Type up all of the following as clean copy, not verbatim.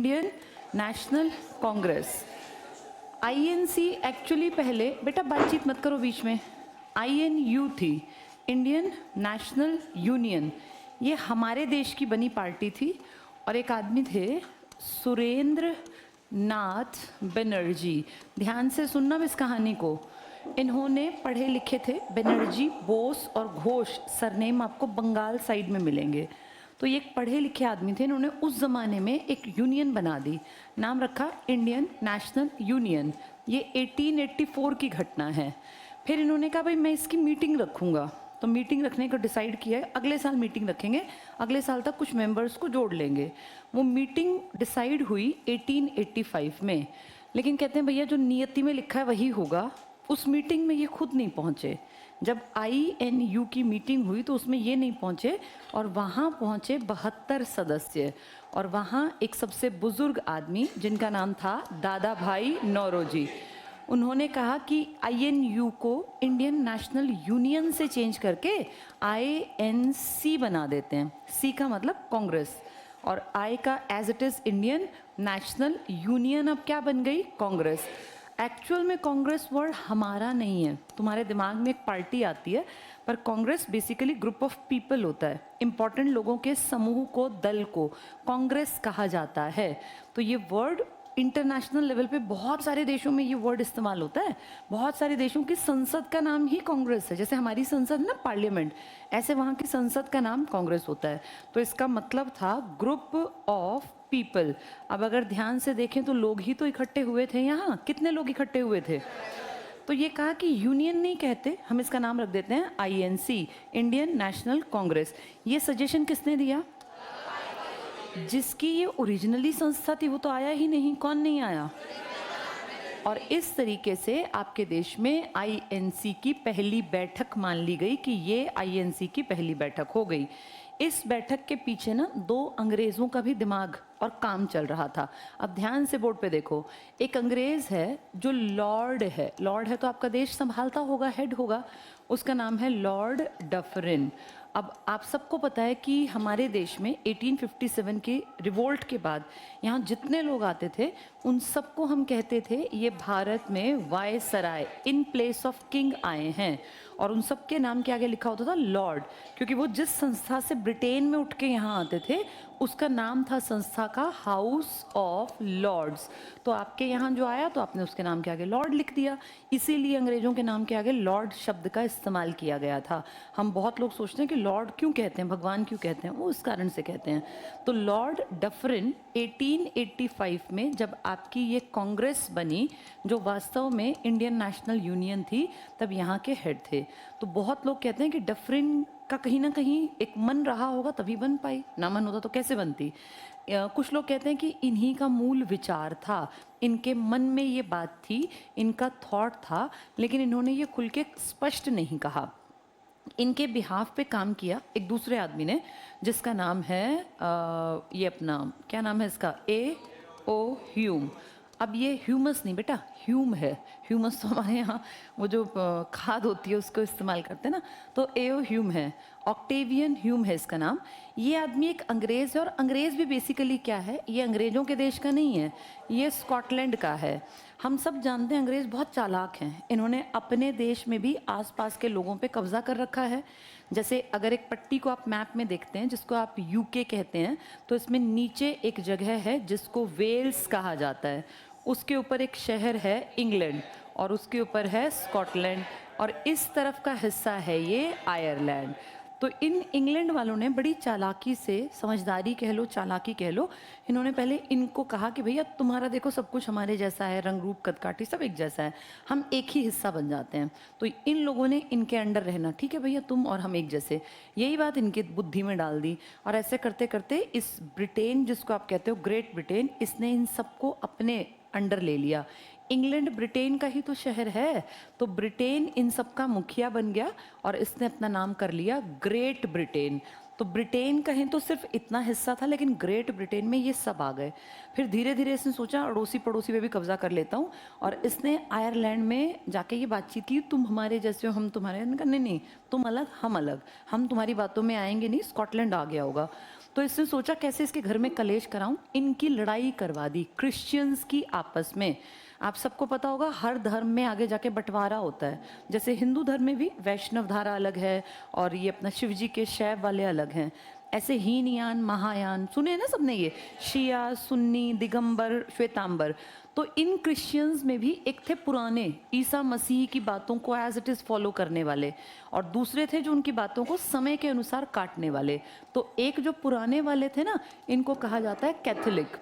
Indian national Congress. INC actually पहले, बेटा बातचीत मत करो बीच में, आईएनयू थी, इंडियन नेशनल यूनियन। ये हमारे देश की बनी पार्टी थी और एक आदमी थे सुरेंद्र नाथ बनर्जी। ध्यान से सुनना इस कहानी को। इन्होंने पढ़े लिखे थे, बनर्जी, बोस और घोष सरनेम आपको बंगाल साइड में मिलेंगे। तो ये एक पढ़े लिखे आदमी थे। इन्होंने उस ज़माने में एक यूनियन बना दी, नाम रखा इंडियन नेशनल यूनियन। ये 1884 की घटना है। फिर इन्होंने कहा भाई मैं इसकी मीटिंग रखूँगा, तो मीटिंग रखने को डिसाइड किया है, अगले साल मीटिंग रखेंगे, अगले साल तक कुछ मेंबर्स को जोड़ लेंगे। वो मीटिंग डिसाइड हुई 1885 में, लेकिन कहते हैं भैया जो नियति में लिखा है वही होगा। उस मीटिंग में ये खुद नहीं पहुँचे। जब आईएनयू की मीटिंग हुई तो उसमें ये नहीं पहुँचे और वहाँ पहुँचे 72 सदस्य। और वहाँ एक सबसे बुजुर्ग आदमी जिनका नाम था दादा भाई नौरोजी, उन्होंने कहा कि आईएनयू को इंडियन नेशनल यूनियन से चेंज करके आईएनसी बना देते हैं। सी का मतलब कांग्रेस और आई का as it is Indian National Union अब क्या बन गई? कांग्रेस। एक्चुअल में कांग्रेस वर्ड हमारा नहीं है, तुम्हारे दिमाग में एक पार्टी आती है, पर Congress basically group of people होता है, इंपॉर्टेंट लोगों के समूह को, दल को कांग्रेस कहा जाता है। तो ये वर्ड इंटरनेशनल लेवल पे बहुत सारे देशों में ये वर्ड इस्तेमाल होता है। बहुत सारे देशों की संसद का नाम ही कांग्रेस है, जैसे हमारी संसद ना पार्लियामेंट, ऐसे वहाँ की संसद का नाम कांग्रेस होता है। तो इसका मतलब था ग्रुप ऑफ पीपल। अब अगर ध्यान से देखें तो लोग ही तो इकट्ठे हुए थे यहाँ। कितने लोग इकट्ठे हुए थे? तो ये कहा कि यूनियन नहीं कहते, हम इसका नाम रख देते हैं आईएनसी, इंडियन नेशनल कांग्रेस। ये सजेशन किसने दिया? जिसकी ये ओरिजिनली संस्था थी वो तो आया ही नहीं। कौन नहीं आया? और इस तरीके से आपके देश में आईएनसी की पहली बैठक मान ली गई कि ये आईएनसी की पहली बैठक हो गई। इस बैठक के पीछे ना दो अंग्रेज़ों का भी दिमाग और काम चल रहा था। अब ध्यान से बोर्ड पे देखो, एक अंग्रेज़ है जो लॉर्ड है। लॉर्ड है तो आपका देश संभालता होगा, हेड होगा, उसका नाम है लॉर्ड डफरिन। अब आप सबको पता है कि हमारे देश में 1857 के रिवोल्ट के बाद यहाँ जितने लोग आते थे उन सबको हम कहते थे ये भारत में viceroy, in place of king आए हैं। और उन सब के नाम के आगे लिखा होता था लॉर्ड, क्योंकि वो जिस संस्था से ब्रिटेन में उठ के यहाँ आते थे उसका नाम था संस्था का हाउस ऑफ लॉर्ड्स। तो आपके यहाँ जो आया तो आपने उसके नाम के आगे लॉर्ड लिख दिया, इसीलिए अंग्रेज़ों के नाम के आगे लॉर्ड शब्द का इस्तेमाल किया गया था। हम बहुत लोग सोचते हैं कि लॉर्ड क्यों कहते हैं, भगवान क्यों कहते हैं, वो इस कारण से कहते हैं। तो लॉर्ड डफरिन 1885 में जब आपकी ये कांग्रेस बनी, जो वास्तव में इंडियन नेशनल यूनियन थी, तब यहाँ के हेड थे। तो बहुत लोग कहते हैं कि डफरिन का कहीं ना कहीं एक मन रहा होगा तभी बन पाई, ना मन होता तो कैसे बनती। कुछ लोग कहते हैं कि इन्हीं का मूल विचार था, इनके मन में ये बात थी, इनका थॉट था, लेकिन इन्होंने ये खुल के स्पष्ट नहीं कहा। इनके बिहाफ पे काम किया एक दूसरे आदमी ने, जिसका नाम है ये अपना क्या नाम है इसका, A.O. ह्यूम। अब ये ह्यूमस नहीं बेटा, ह्यूम है। ह्यूमस तो हमारे यहाँ वो जो खाद होती है उसको इस्तेमाल करते हैं ना, तो A.O. ह्यूम है, ऑक्टेवियन ह्यूम है इसका नाम। ये आदमी एक अंग्रेज़ है, और अंग्रेज़ भी बेसिकली क्या है, ये अंग्रेज़ों के देश का नहीं है, ये स्कॉटलैंड का है। हम सब जानते हैं अंग्रेज़ बहुत चालाक हैं, इन्होंने अपने देश में भी आसपास के लोगों पे कब्जा कर रखा है। जैसे अगर एक पट्टी को आप मैप में देखते हैं जिसको आप यूके कहते हैं, तो इसमें नीचे एक जगह है जिसको वेल्स कहा जाता है, उसके ऊपर एक शहर है इंग्लैंड, और उसके ऊपर है स्कॉटलैंड, और इस तरफ का हिस्सा है ये आयरलैंड। तो इन इंग्लैंड वालों ने बड़ी चालाकी से, समझदारी कह लो, चालाकी कह लो, इन्होंने पहले इनको कहा कि भैया तुम्हारा देखो सब कुछ हमारे जैसा है, रंग रूप कदकाठी सब एक जैसा है, हम एक ही हिस्सा बन जाते हैं। तो इन लोगों ने इनके अंडर रहना, ठीक है भैया तुम और हम एक जैसे, यही बात इनकी बुद्धि में डाल दी। और ऐसे करते करते इस ब्रिटेन, जिसको आप कहते हो ग्रेट ब्रिटेन, इसने इन सबको अपने अंडर ले लिया। इंग्लैंड ब्रिटेन का ही तो शहर है, तो ब्रिटेन इन सब का मुखिया बन गया और इसने अपना नाम कर लिया ग्रेट ब्रिटेन। तो ब्रिटेन कहें तो सिर्फ इतना हिस्सा था, लेकिन ग्रेट ब्रिटेन में ये सब आ गए। फिर धीरे धीरे इसने सोचा अड़ोसी पड़ोसी पे भी कब्जा कर लेता हूँ, और इसने आयरलैंड में जाके ये बातचीत की, तुम हमारे जैसे हो हम तुम्हारे। नहीं नहीं, तुम अलग हम अलग, हम तुम्हारी बातों में आएंगे नहीं, स्कॉटलैंड आ गया होगा। तो इसने सोचा कैसे इसके घर में कलेश कराऊं, इनकी लड़ाई करवा दी क्रिश्चियंस की आपस में। आप सबको पता होगा हर धर्म में आगे जाके बंटवारा होता है, जैसे हिंदू धर्म में भी वैष्णव धारा अलग है और ये अपना शिव जी के शैव वाले अलग हैं, ऐसे हीनयान महायान सुने ना सबने, ये शिया सुन्नी दिगंबर श्वेतांबर। तो इन क्रिश्चियंस में भी एक थे पुराने ईसा मसीह की बातों को एज इट इज़ फॉलो करने वाले, और दूसरे थे जो उनकी बातों को समय के अनुसार काटने वाले। तो एक जो पुराने वाले थे ना, इनको कहा जाता है कैथोलिक।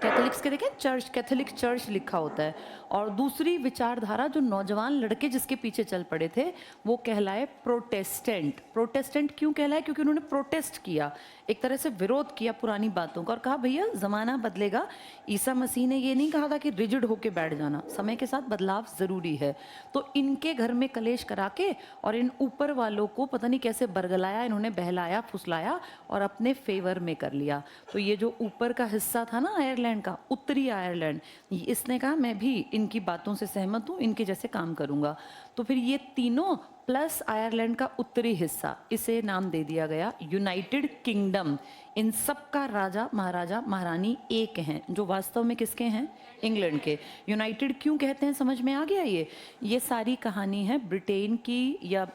कैथोलिक्स के देखें चर्च, कैथोलिक चर्च लिखा होता है। और दूसरी विचारधारा जो नौजवान लड़के जिसके पीछे चल पड़े थे वो कहलाए प्रोटेस्टेंट। प्रोटेस्टेंट क्यों कहलाए? क्योंकि उन्होंने प्रोटेस्ट किया, एक तरह से विरोध किया पुरानी बातों का और कहा भैया ज़माना बदलेगा। ईसा मसीह ने ये नहीं कहा था कि रिजिड होके बैठ जाना, समय के साथ बदलाव ज़रूरी है। तो इनके घर में कलेश करा के और इन ऊपर वालों को पता नहीं कैसे बरगलाया, इन्होंने बहलाया फुसलाया और अपने फेवर में कर लिया। तो ये जो ऊपर का हिस्सा था ना आयरलैंड का, उत्तरी आयरलैंड, इसने कहा मैं भी इनकी बातों से सहमत हूँ, इनके जैसे काम करूँगा। तो फिर ये तीनों प्लस आयरलैंड का उत्तरी हिस्सा, इसे नाम दे दिया गया यूनाइटेड किंगडम। इन सब का राजा महाराजा महारानी एक हैं, जो वास्तव में किसके हैं? इंग्लैंड के। यूनाइटेड क्यों कहते हैं समझ में आ गया? ये सारी कहानी है ब्रिटेन की, या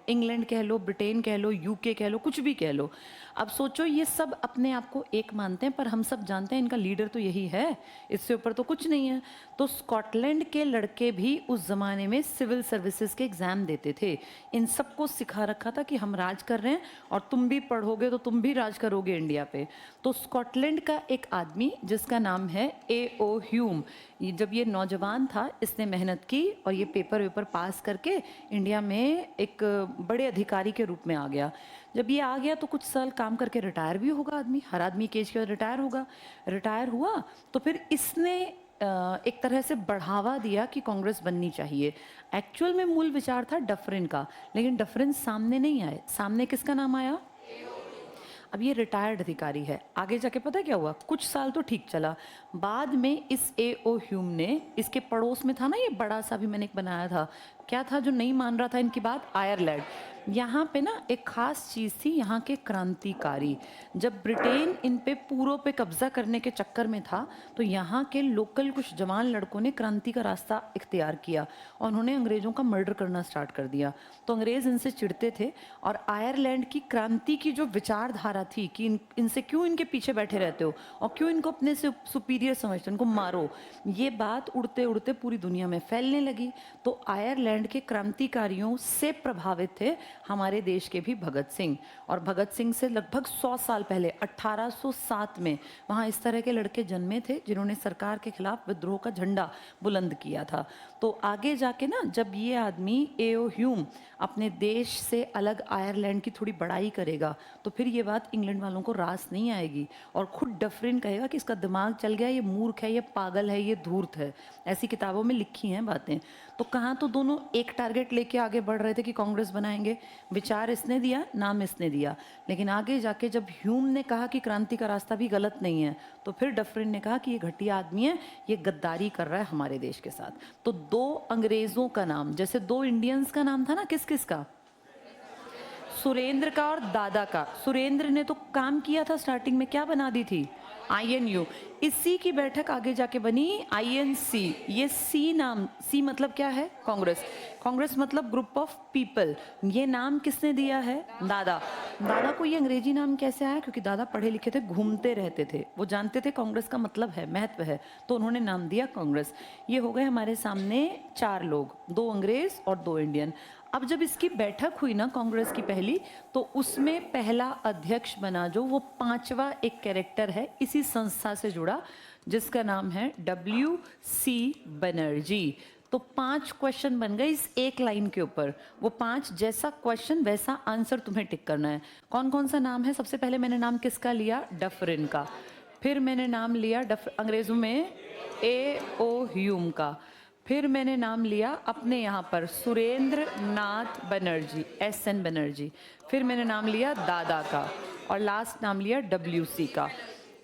इंग्लैंड कह लो, ब्रिटेन कह लो, यूके कह लो, कुछ भी कह लो। अब सोचो ये सब अपने आप को एक मानते हैं, पर हम सब जानते हैं इनका लीडर तो यही है, इससे ऊपर तो कुछ नहीं है। तो स्कॉटलैंड के लड़के भी उस ज़माने में सिविल सर्विसेज के एग्ज़ाम देते थे। इन सबको सिखा रखा था कि हम राज कर रहे हैं और तुम भी पढ़ोगे तो तुम भी राज करोगे इंडिया पे। तो स्कॉटलैंड का एक आदमी जिसका नाम है A.O. ह्यूम, जब ये नौजवान था इसने मेहनत की और ये पेपर पास करके इंडिया में एक बड़े अधिकारी के रूप में आ गया। जब ये आ गया तो कुछ साल काम करके रिटायर भी होगा आदमी, हर आदमी के एज के बाद रिटायर होगा। रिटायर हुआ तो फिर इसने एक तरह से बढ़ावा दिया कि कांग्रेस बननी चाहिए। एक्चुअल में मूल विचार था डफरिन का, लेकिन डफरिन सामने नहीं आए। सामने किसका नाम आया? अब ये रिटायर्ड अधिकारी है। आगे जाके पता क्या हुआ? कुछ साल तो ठीक चला, बाद में इस A.O. ह्यूम ने, इसके पड़ोस में था ना ये बड़ा सा भी मैंने एक बनाया था, क्या था जो नहीं मान रहा था इनकी बात? आयरलैंड। यहाँ पे ना एक खास चीज़ थी, यहाँ के क्रांतिकारी। जब ब्रिटेन इन पे पूरों पे कब्जा करने के चक्कर में था तो यहाँ के लोकल कुछ जवान लड़कों ने क्रांति का रास्ता इख्तियार किया और उन्होंने अंग्रेज़ों का मर्डर करना स्टार्ट कर दिया। तो अंग्रेज़ इनसे चिढ़ते थे और आयरलैंड की क्रांति की जो विचारधारा थी कि इनसे क्यों इनके पीछे बैठे रहते हो और क्यों इनको अपने से सुपीरियर समझते हो, इनको मारो, ये बात उड़ते उड़ते पूरी दुनिया में फैलने लगी। तो आयरलैंड के क्रांतिकारियों से प्रभावित थे हमारे देश के भी भगत सिंह। और भगत सिंह से लगभग 100 साल पहले 1807 में वहाँ इस तरह के लड़के जन्मे थे जिन्होंने सरकार के खिलाफ विद्रोह का झंडा बुलंद किया था। तो आगे जाके ना जब ये आदमी A.O. ह्यूम अपने देश से अलग आयरलैंड की थोड़ी बड़ाई करेगा तो फिर ये बात इंग्लैंड वालों को रास नहीं आएगी और खुद डफरिन कहेगा कि इसका दिमाग चल गया, ये मूर्ख है, ये पागल है, ये धूर्त है। ऐसी किताबों में लिखी हैं बातें। तो कहाँ तो दोनों एक टारगेट लेके आगे बढ़ रहे थे कि कांग्रेस बनाएंगे। विचार इसने दिया, नाम इसने दिया, लेकिन आगे जाके जब ह्यूम ने कहा कि क्रांति का रास्ता भी गलत नहीं है तो फिर डफरिन ने कहा कि ये घटिया आदमी है, ये गद्दारी कर रहा है हमारे देश के साथ। तो दो अंग्रेजों का नाम, जैसे दो इंडियंस का नाम था ना, किस किस का? सुरेंद्र का और दादा का। सुरेंद्र ने तो काम किया था, स्टार्टिंग में क्या बना दी थी? INU। इसी की बैठक आगे जाके बनी INC। ये सी नाम, सी मतलब क्या है? कांग्रेस। कांग्रेस मतलब ग्रुप ऑफ पीपल। ये नाम किसने दिया है? दादा। दादा को ये अंग्रेजी नाम कैसे आया? क्योंकि दादा पढ़े लिखे थे, घूमते रहते थे, वो जानते थे कांग्रेस का मतलब है, महत्व है, तो उन्होंने नाम दिया कांग्रेस। ये हो गए हमारे सामने 4 लोग, 2 अंग्रेज और 2 इंडियन। अब जब इसकी बैठक हुई ना कांग्रेस की पहली, तो उसमें पहला अध्यक्ष बना जो, वो 5वां एक कैरेक्टर है इसी संस्था से जुड़ा जिसका नाम है WC बनर्जी। तो 5 क्वेश्चन बन गए इस एक लाइन के ऊपर। वो 5 जैसा क्वेश्चन वैसा आंसर तुम्हें टिक करना है। कौन कौन सा नाम है? सबसे पहले मैंने नाम किसका लिया? डफरिन का। फिर मैंने नाम लिया अंग्रेजों में A.O. ह्यूम का। फिर मैंने नाम लिया अपने यहाँ पर सुरेंद्र नाथ बनर्जी, SN बनर्जी। फिर मैंने नाम लिया दादा का और लास्ट नाम लिया WC का।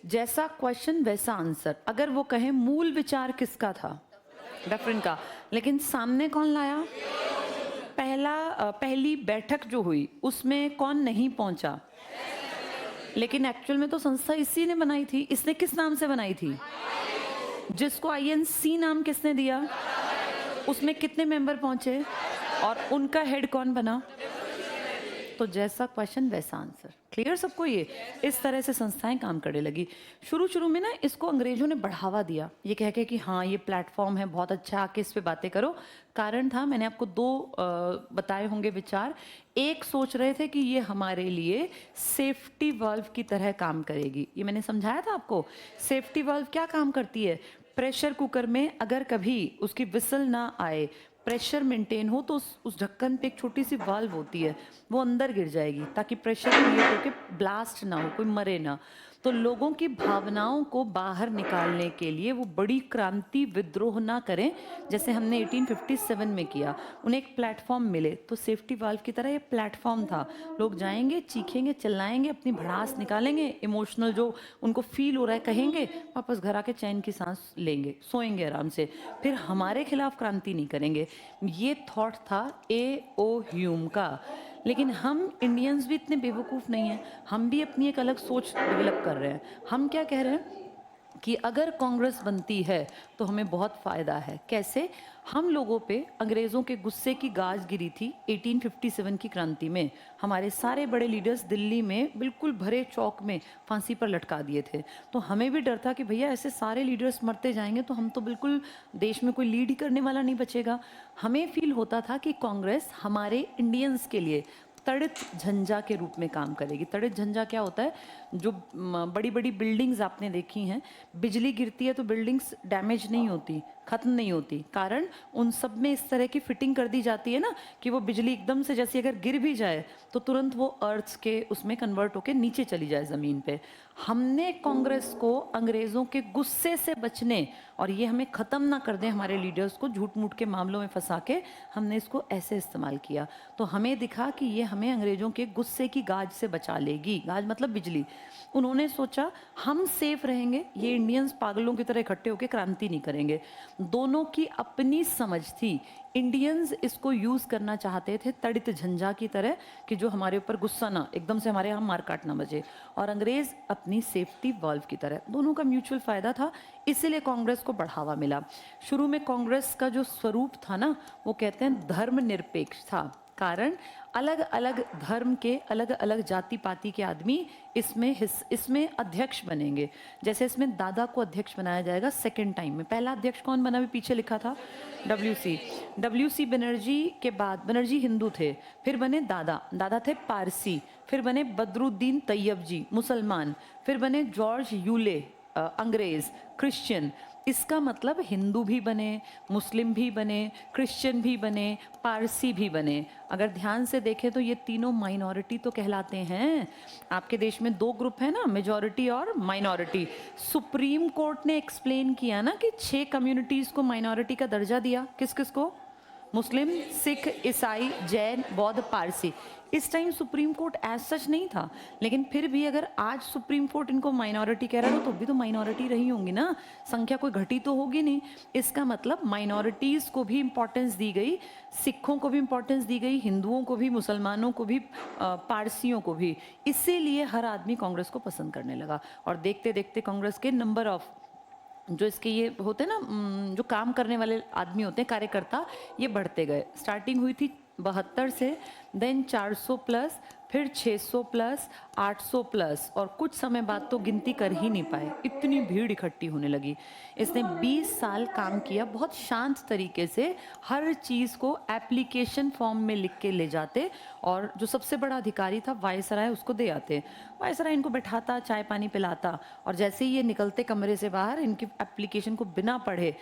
जैसा क्वेश्चन वैसा आंसर। अगर वो कहें मूल विचार किसका था? डफरिन का। लेकिन सामने कौन लाया? पहली बैठक जो हुई उसमें कौन नहीं पहुंचा? लेकिन एक्चुअल में तो संस्था इसी ने बनाई थी। इसने किस नाम से बनाई थी? जिसको आईएनसी नाम किसने दिया? उसमें कितने मेंबर पहुंचे और उनका हेड कौन बना? तो जैसा क्वेश्चन वैसा आंसर। क्लियर सबको? ये इस तरह से संस्थाएं काम करने लगी। शुरू शुरू में ना इसको अंग्रेजों ने बढ़ावा दिया, ये कह के कि हाँ ये प्लेटफॉर्म है बहुत अच्छा, आके इस पे बातें करो। कारण था, मैंने आपको दो बताए होंगे विचार। एक सोच रहे थे कि ये हमारे लिए सेफ्टी वाल्व की तरह काम करेगी। ये मैंने समझाया था आपको। सेफ्टी वाल्व क्या काम करती है? प्रेशर कुकर में अगर कभी उसकी विसल ना आए, प्रेशर मेंटेन हो, तो उस ढक्कन पे एक छोटी सी वाल्व होती है, वो अंदर गिर जाएगी ताकि प्रेशर क्रिएट होकर ब्लास्ट ना हो, कोई मरे ना। तो लोगों की भावनाओं को बाहर निकालने के लिए वो बड़ी क्रांति, विद्रोह ना करें जैसे हमने 1857 में किया, उन्हें एक प्लेटफॉर्म मिले। तो सेफ्टी वाल्व की तरह ये प्लेटफॉर्म था। लोग जाएंगे, चीखेंगे, चिल्लाएंगे, अपनी भड़ास निकालेंगे, इमोशनल जो उनको फील हो रहा है कहेंगे, वापस घर आके चैन की सांस लेंगे, सोएंगे आराम से, फिर हमारे खिलाफ क्रांति नहीं करेंगे। ये थॉट था A.O. ह्यूम का। लेकिन हम इंडियंस भी इतने बेवकूफ़ नहीं हैं, हम भी अपनी एक अलग सोच डेवलप कर रहे हैं। हम क्या कह रहे हैं कि अगर कांग्रेस बनती है तो हमें बहुत फ़ायदा है। कैसे? हम लोगों पे अंग्रेज़ों के गुस्से की गाज गिरी थी 1857 की क्रांति में। हमारे सारे बड़े लीडर्स दिल्ली में बिल्कुल भरे चौक में फांसी पर लटका दिए थे। तो हमें भी डर था कि भैया ऐसे सारे लीडर्स मरते जाएंगे तो हम तो बिल्कुल देश में कोई लीड ही करने वाला नहीं बचेगा। हमें फील होता था कि कांग्रेस हमारे इंडियंस के लिए तड़ित झंझा के रूप में काम करेगी। तड़ित झंझा क्या होता है? जो बड़ी बड़ी बिल्डिंग्स आपने देखी हैं, बिजली गिरती है तो बिल्डिंग्स डैमेज नहीं होती, खत्म नहीं होती। कारण उन सब में इस तरह की फिटिंग कर दी जाती है ना कि वो बिजली एकदम से जैसे अगर गिर भी जाए तो तुरंत वो अर्थ के उसमें कन्वर्ट होकर नीचे चली जाए ज़मीन पे। हमने कांग्रेस को अंग्रेज़ों के गुस्से से बचने और ये हमें ख़त्म ना कर दें, हमारे लीडर्स को झूठ मूठ के मामलों में फंसा के, हमने इसको ऐसे इस्तेमाल किया। तो हमें दिखा कि ये हमें अंग्रेज़ों के गुस्से की गाज से बचा लेगी। गाज मतलब बिजली। उन्होंने सोचा हम सेफ रहेंगे, ये इंडियंस पागलों की तरह इकट्ठे होकर क्रांति नहीं करेंगे। दोनों की अपनी समझ थी। इंडियंस इसको यूज़ करना चाहते थे तड़ित झंझा की तरह कि जो हमारे ऊपर गुस्सा ना एकदम से हमारे यहाँ मार काट ना बजे, और अंग्रेज़ अपनी सेफ्टी वाल्व की तरह। दोनों का म्यूचुअल फ़ायदा था, इसीलिए कांग्रेस को बढ़ावा मिला। शुरू में कांग्रेस का जो स्वरूप था ना, वो कहते हैं धर्मनिरपेक्ष था। कारण अलग अलग धर्म के, अलग अलग जाति पाति के आदमी इसमें अध्यक्ष बनेंगे। जैसे इसमें दादा को अध्यक्ष बनाया जाएगा सेकंड टाइम में। पहला अध्यक्ष कौन बना? भी पीछे लिखा था, डब्ल्यू सी बनर्जी के बाद, बनर्जी हिंदू थे, फिर बने दादा थे पारसी, फिर बने बदरुद्दीन तैयब जी मुसलमान, फिर बने जॉर्ज यूले अंग्रेज क्रिश्चियन। इसका मतलब हिंदू भी बने, मुस्लिम भी बने, क्रिश्चियन भी बने, पारसी भी बने। अगर ध्यान से देखें तो ये तीनों माइनॉरिटी तो कहलाते हैं। आपके देश में दो ग्रुप है ना, मेजॉरिटी और माइनॉरिटी। सुप्रीम कोर्ट ने एक्सप्लेन किया ना कि 6 कम्युनिटीज़ को माइनॉरिटी का दर्जा दिया। किस किस को? मुस्लिम, सिख, ईसाई, जैन, बौद्ध, पारसी। इस time supreme court as such नहीं था, लेकिन फिर भी अगर आज सुप्रीम कोर्ट इनको माइनॉरिटी कह रहा है तो भी तो माइनॉरिटी रही होंगी ना, संख्या कोई घटी तो होगी नहीं। इसका मतलब माइनॉरिटीज़ को भी इम्पोर्टेंस दी गई, सिखों को भी इम्पोर्टेंस दी गई, हिंदुओं को भी, मुसलमानों को भी, पारसियों को भी। इसीलिए हर आदमी कांग्रेस को पसंद करने लगा। और देखते देखते कांग्रेस के नंबर ऑफ जो इसके ये होते हैं ना, जो काम करने वाले आदमी होते हैं, कार्यकर्ता, ये बढ़ते गए। स्टार्टिंग हुई थी 72 से, देन 400 प्लस, फिर 600 प्लस, 800 प्लस, और कुछ समय बाद तो गिनती कर ही नहीं पाए, इतनी भीड़ इकट्ठी होने लगी। इसने 20 साल काम किया, बहुत शांत तरीके से हर चीज़ को एप्लीकेशन फॉर्म में लिख के ले जाते, और जो सबसे बड़ा अधिकारी था वायसराय, उसको दे आते। वायसराय इनको बैठाता, चाय पानी पिलाता, और जैसे ही ये निकलते कमरे से बाहर, इनकी एप्लीकेशन को बिना पढ़े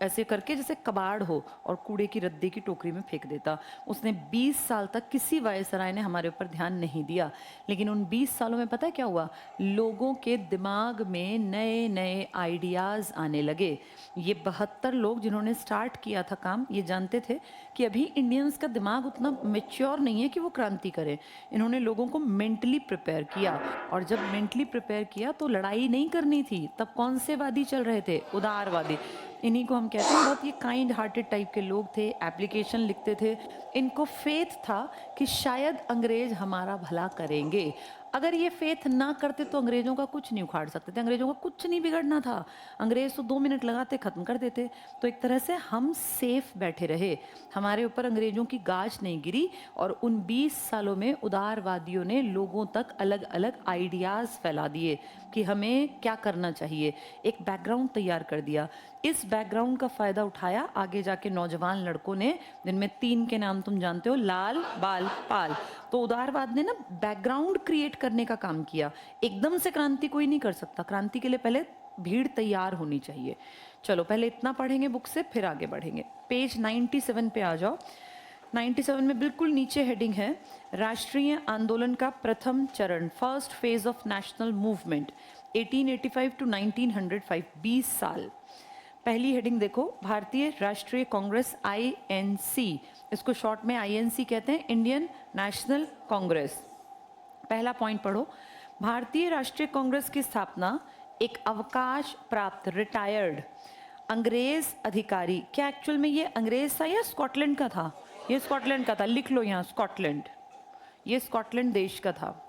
ऐसे करके जैसे कबाड़ हो और कूड़े की रद्दी की टोकरी में फेंक देता। उसने 20 साल तक किसी वायसराय ने हमारे ऊपर ध्यान नहीं दिया। लेकिन उन 20 सालों में पता है क्या हुआ? लोगों के दिमाग में नए नए आइडियाज़ आने लगे। ये 72 लोग जिन्होंने स्टार्ट किया था काम, ये जानते थे कि अभी इंडियंस का दिमाग उतना मैच्योर नहीं है कि वो क्रांति करे। इन्होंने लोगों को मेंटली प्रिपेयर किया, और जब मेंटली प्रिपेयर किया तो लड़ाई नहीं करनी थी। तब कौन से वादी चल रहे थे? उदारवादी। इन्हीं को हम कहते हैं, बहुत ये काइंड हार्टेड टाइप के लोग थे, एप्लीकेशन लिखते थे। इनको फेथ था कि शायद अंग्रेज हमारा भला करेंगे। अगर ये फेथ ना करते तो अंग्रेजों का कुछ नहीं उखाड़ सकते थे, अंग्रेजों का कुछ नहीं बिगड़ना था। अंग्रेज तो 2 मिनट लगाते खत्म कर देते। तो एक तरह से हम सेफ बैठे रहे, हमारे ऊपर अंग्रेजों की गाज नहीं गिरी। और उन 20 सालों में उदारवादियों ने लोगों तक अलग अलग आइडियाज़ फैला दिए कि हमें क्या करना चाहिए, एक बैकग्राउंड तैयार कर दिया। इस बैकग्राउंड का फ़ायदा उठाया आगे जाके नौजवान लड़कों ने, जिनमें 3 के नाम तुम जानते हो, लाल, बाल, पाल। तो उदारवाद ने ना बैकग्राउंड क्रिएट करने का काम किया। एकदम से क्रांति कोई नहीं कर सकता, क्रांति के लिए पहले भीड़ तैयार होनी चाहिए। चलो पहले इतना पढ़ेंगे बुक से, फिर आगे बढ़ेंगे। पेज 97 पे आ जाओ। 97 में बिल्कुल नीचे हेडिंग है, राष्ट्रीय आंदोलन का प्रथम चरण, first phase of national movement 1885 to 1905, 20 साल। पहली हेडिंग देखो, भारतीय राष्ट्रीय कांग्रेस INC, इसको शॉर्ट में INC कहते हैं, इंडियन नेशनल कांग्रेस। पहला पॉइंट पढ़ो, भारतीय राष्ट्रीय कांग्रेस की स्थापना एक अवकाश प्राप्त रिटायर्ड अंग्रेज अधिकारी, क्या एक्चुअल में ये अंग्रेज था या स्कॉटलैंड का था? ये स्कॉटलैंड का था, लिख लो यहाँ स्कॉटलैंड, ये स्कॉटलैंड देश का था।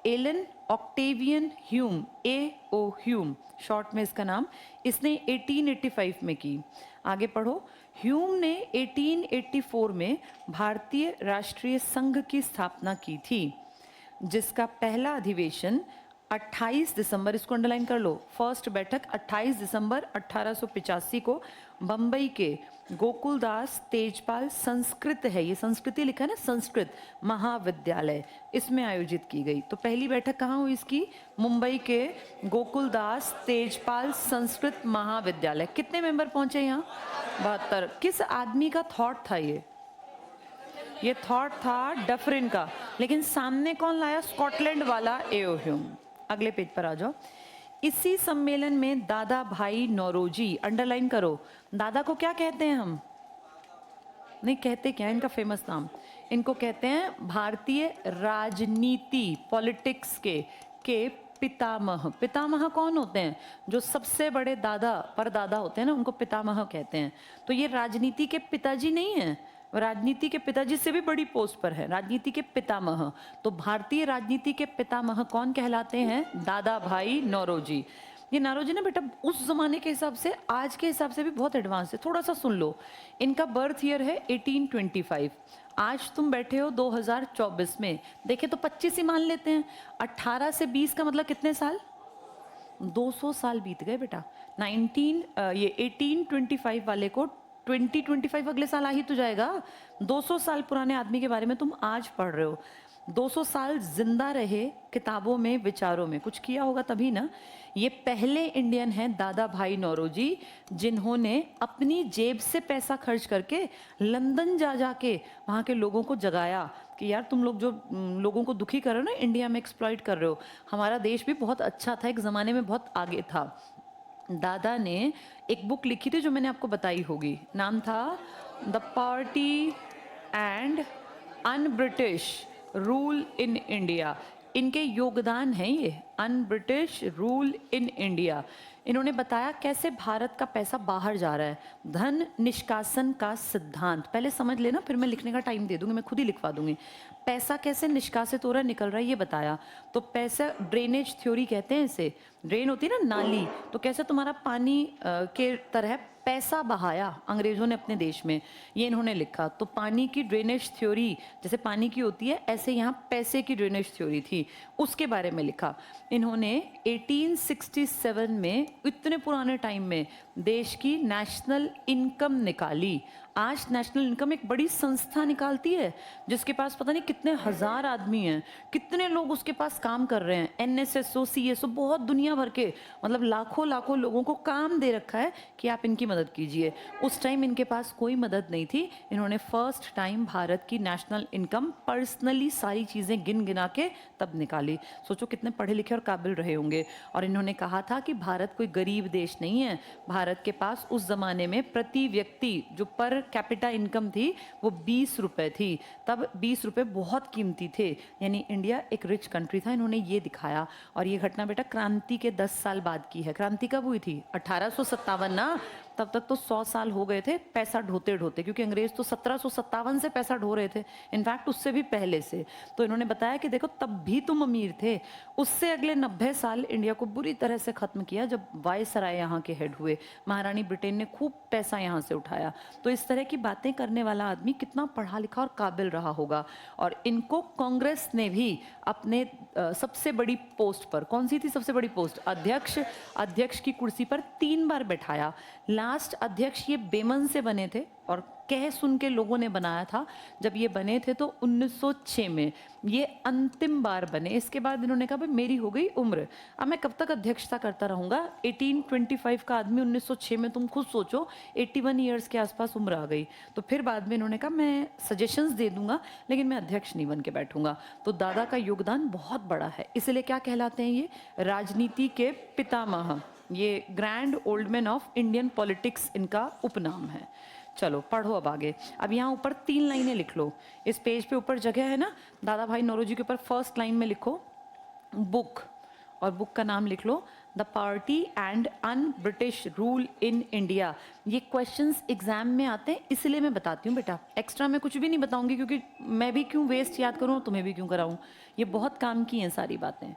Allan Octavian Hume, AO Hume short में इसका नाम, इसने 1885 में की। आगे पढ़ो, ह्यूम ने 1884 में भारतीय राष्ट्रीय संघ की स्थापना की थी, जिसका पहला अधिवेशन 28 दिसंबर, इसको अंडरलाइन कर लो, फर्स्ट बैठक 28 दिसंबर 1885 को बंबई के गोकुलदास तेजपाल, संस्कृत है ये, संस्कृति लिखा है ना, संस्कृत महाविद्यालय, इसमें आयोजित की गई। तो पहली बैठक कहाँ हुई इसकी? मुंबई के गोकुलदास तेजपाल संस्कृत महाविद्यालय। कितने मेंबर पहुंचे यहाँ? 72। किस आदमी का थॉट था ये थॉट था डफरिन का, लेकिन सामने कौन लाया? स्कॉटलैंड वाला AO ह्यूम। अगले पेज पर आ जाओ। इसी सम्मेलन में दादा भाई नौरोजी, अंडरलाइन करो, दादा को क्या कहते हैं हम? नहीं कहते क्या, इनका फेमस नाम, इनको कहते हैं भारतीय राजनीति, पॉलिटिक्स के पितामह। पितामह कौन होते हैं? जो सबसे बड़े दादा परदादा होते हैं ना, उनको पितामह कहते हैं। तो ये राजनीति के पिताजी नहीं है, राजनीति के पिताजी से भी बड़ी पोस्ट पर है, राजनीति के पितामह। तो भारतीय राजनीति के पितामह कौन कहलाते हैं? दादा भाई नौरोजी। ये नौरोजी ना बेटा उस जमाने के हिसाब से आज के हिसाब से भी बहुत एडवांस है, थोड़ा सा सुन लो। इनका बर्थ ईयर है 1825, आज तुम बैठे हो 2024 में, देखे तो 25 ही मान लेते हैं, 18 से 20 का मतलब कितने साल? 200 साल बीत गए बेटा। 1825 वाले को 2025 अगले साल आ ही तो जाएगा। 200 साल पुराने आदमी के बारे में तुम आज पढ़ रहे हो। 200 साल जिंदा रहे, किताबों में विचारों में कुछ किया होगा तभी ना। ये पहले इंडियन हैं दादा भाई नौरोजी, जिन्होंने अपनी जेब से पैसा खर्च करके लंदन जा जाके वहाँ के लोगों को जगाया कि यार तुम लोग जो लोगों को दुखी कर रहे हो ना, इंडिया में एक्सप्लॉइट कर रहे हो, हमारा देश भी बहुत अच्छा था, एक ज़माने में बहुत आगे था। दादा ने एक बुक लिखी थी जो मैंने आपको बताई होगी, नाम था the party and un British rule in India. इनके योगदान हैं ये, अन ब्रिटिश रूल इन इंडिया। इन्होंने बताया कैसे भारत का पैसा बाहर जा रहा है, धन निष्कासन का सिद्धांत। पहले समझ लेना, फिर मैं लिखने का टाइम दे दूंगी, मैं खुद ही लिखवा दूंगी। पैसा कैसे निष्कासित हो रहा है, निकल रहा है, ये बताया। तो पैसा ड्रेनेज थ्योरी कहते हैं इसे, ड्रेन होती है ना नाली, तो कैसे तुम्हारा पानी के तरह पैसा बहाया अंग्रेजों ने अपने देश में, ये इन्होंने लिखा। तो पानी की ड्रेनेज थ्योरी जैसे पानी की होती है, ऐसे यहाँ पैसे की ड्रेनेज थ्योरी थी, उसके बारे में लिखा इन्होंने। 1867 में, इतने पुराने टाइम में, देश की नेशनल इनकम निकाली। आज नेशनल इनकम एक बड़ी संस्था निकालती है जिसके पास पता नहीं कितने हजार आदमी हैं, कितने लोग उसके पास काम कर रहे हैं, NSSO, CSO, बहुत दुनिया भर के, मतलब लाखों लाखों लोगों को काम दे रखा है कि आप इनकी मदद कीजिए। उस टाइम इनके पास कोई मदद नहीं थी, इन्होंने फर्स्ट टाइम भारत की नेशनल इनकम पर्सनली सारी चीज़ें गिन गिना के तब निकाली। सोचो कितने पढ़े लिखे और काबिल रहे होंगे। और इन्होंने कहा था कि भारत कोई गरीब देश नहीं है, भारत के पास उस जमाने में प्रति व्यक्ति जो पर कैपिटा इनकम थी वो 20 रुपए थी। तब 20 रुपए बहुत कीमती थे, यानी इंडिया एक रिच कंट्री था। इन्होंने ये दिखाया। और ये घटना बेटा क्रांति के 10 साल बाद की है। क्रांति कब हुई थी? 1857 ना, तब तक तो 100 साल हो गए थे पैसा ढोते ढोते, क्योंकि अंग्रेज तो 1757 से पैसा ढो रहे थे, इनफैक्ट उससे भी पहले से। तो इन्होंने बताया कि देखो तब भी तुम अमीर थे। उससे अगले 90 साल इंडिया को बुरी तरह से खत्म किया जब वायसराय यहाँ के हेड हुए, महारानी ब्रिटेन ने खूब पैसा यहाँ से उठाया। तो इस तरह की बातें करने वाला आदमी कितना पढ़ा लिखा और काबिल रहा होगा। और इनको कांग्रेस ने भी अपने सबसे बड़ी पोस्ट पर, कौन सी थी सबसे बड़ी पोस्ट, अध्यक्ष की कुर्सी पर 3 बार बैठाया। लास्ट अध्यक्ष ये बेमन से बने थे और कह सुन के लोगों ने बनाया था। जब ये बने थे तो 1906 में ये अंतिम बार बने। इसके बाद इन्होंने कहा भाई मेरी हो गई उम्र, अब मैं कब तक अध्यक्षता करता रहूंगा। 1825 का आदमी 1906 में, तुम खुद सोचो 81 ईयर्स के आसपास उम्र आ गई। तो फिर बाद में इन्होंने कहा मैं सजेशंस दे दूंगा लेकिन मैं अध्यक्ष नहीं बन के बैठूंगा। तो दादा का योगदान बहुत बड़ा है, इसलिए क्या कहलाते हैं ये, राजनीति के पितामह। ये grand old man of Indian politics इनका उपनाम है। चलो पढ़ो अब आगे। अब यहाँ ऊपर 3 लाइनें लिख लो, इस पेज पे ऊपर जगह है ना, दादा भाई नौरोजी के ऊपर फर्स्ट लाइन में लिखो बुक, और बुक का नाम लिख लो the party and un British rule in India. ये क्वेश्चंस एग्जाम में आते हैं इसलिए मैं बताती हूँ बेटा, एक्स्ट्रा मैं कुछ भी नहीं बताऊंगी, क्योंकि मैं भी क्यों वेस्ट याद करूँ, तुम्हें भी क्यों कराऊँ, ये बहुत काम की हैं सारी बातें।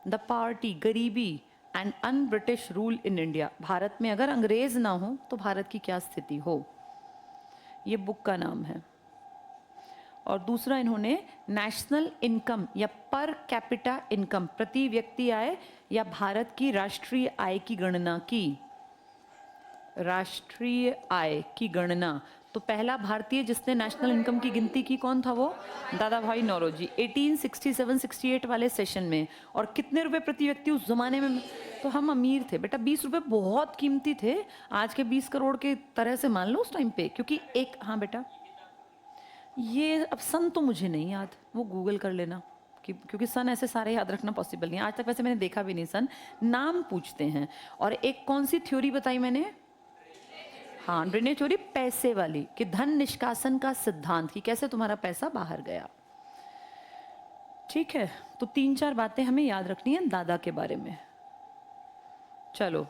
द पार्टी, गरीबी and un British rule in India, Bharat में अगर अंग्रेज ना हो तो भारत की क्या स्थिति हो, ये बुक का नाम है। और दूसरा इन्होंने नेशनल इनकम या पर कैपिटा इनकम, प्रति व्यक्ति आय या भारत की राष्ट्रीय आय की गणना की, राष्ट्रीय आय की गणना। तो पहला भारतीय जिसने नेशनल इनकम की गिनती की कौन था, वो दादा भाई नौरोजी 1867-68 वाले सेशन में। और कितने रुपए प्रति व्यक्ति उस जमाने में, तो हम अमीर थे बेटा, 20 रुपए बहुत कीमती थे, आज के 20 करोड़ के तरह से मान लो उस टाइम पे, क्योंकि एक, हाँ बेटा ये अब सन तो मुझे नहीं याद, वो गूगल कर लेना, क्योंकि सन ऐसे सारे याद रखना पॉसिबल नहीं, आज तक वैसे मैंने देखा भी नहीं सन, नाम पूछते हैं। और एक कौन सी थ्योरी बताई मैंने, हाँ ड्रेनेज थ्योरी, पैसे वाली, कि धन निष्कासन का सिद्धांत, कि कैसे तुम्हारा पैसा बाहर गया। ठीक है, तो 3-4 बातें हमें याद रखनी है दादा के बारे में। चलो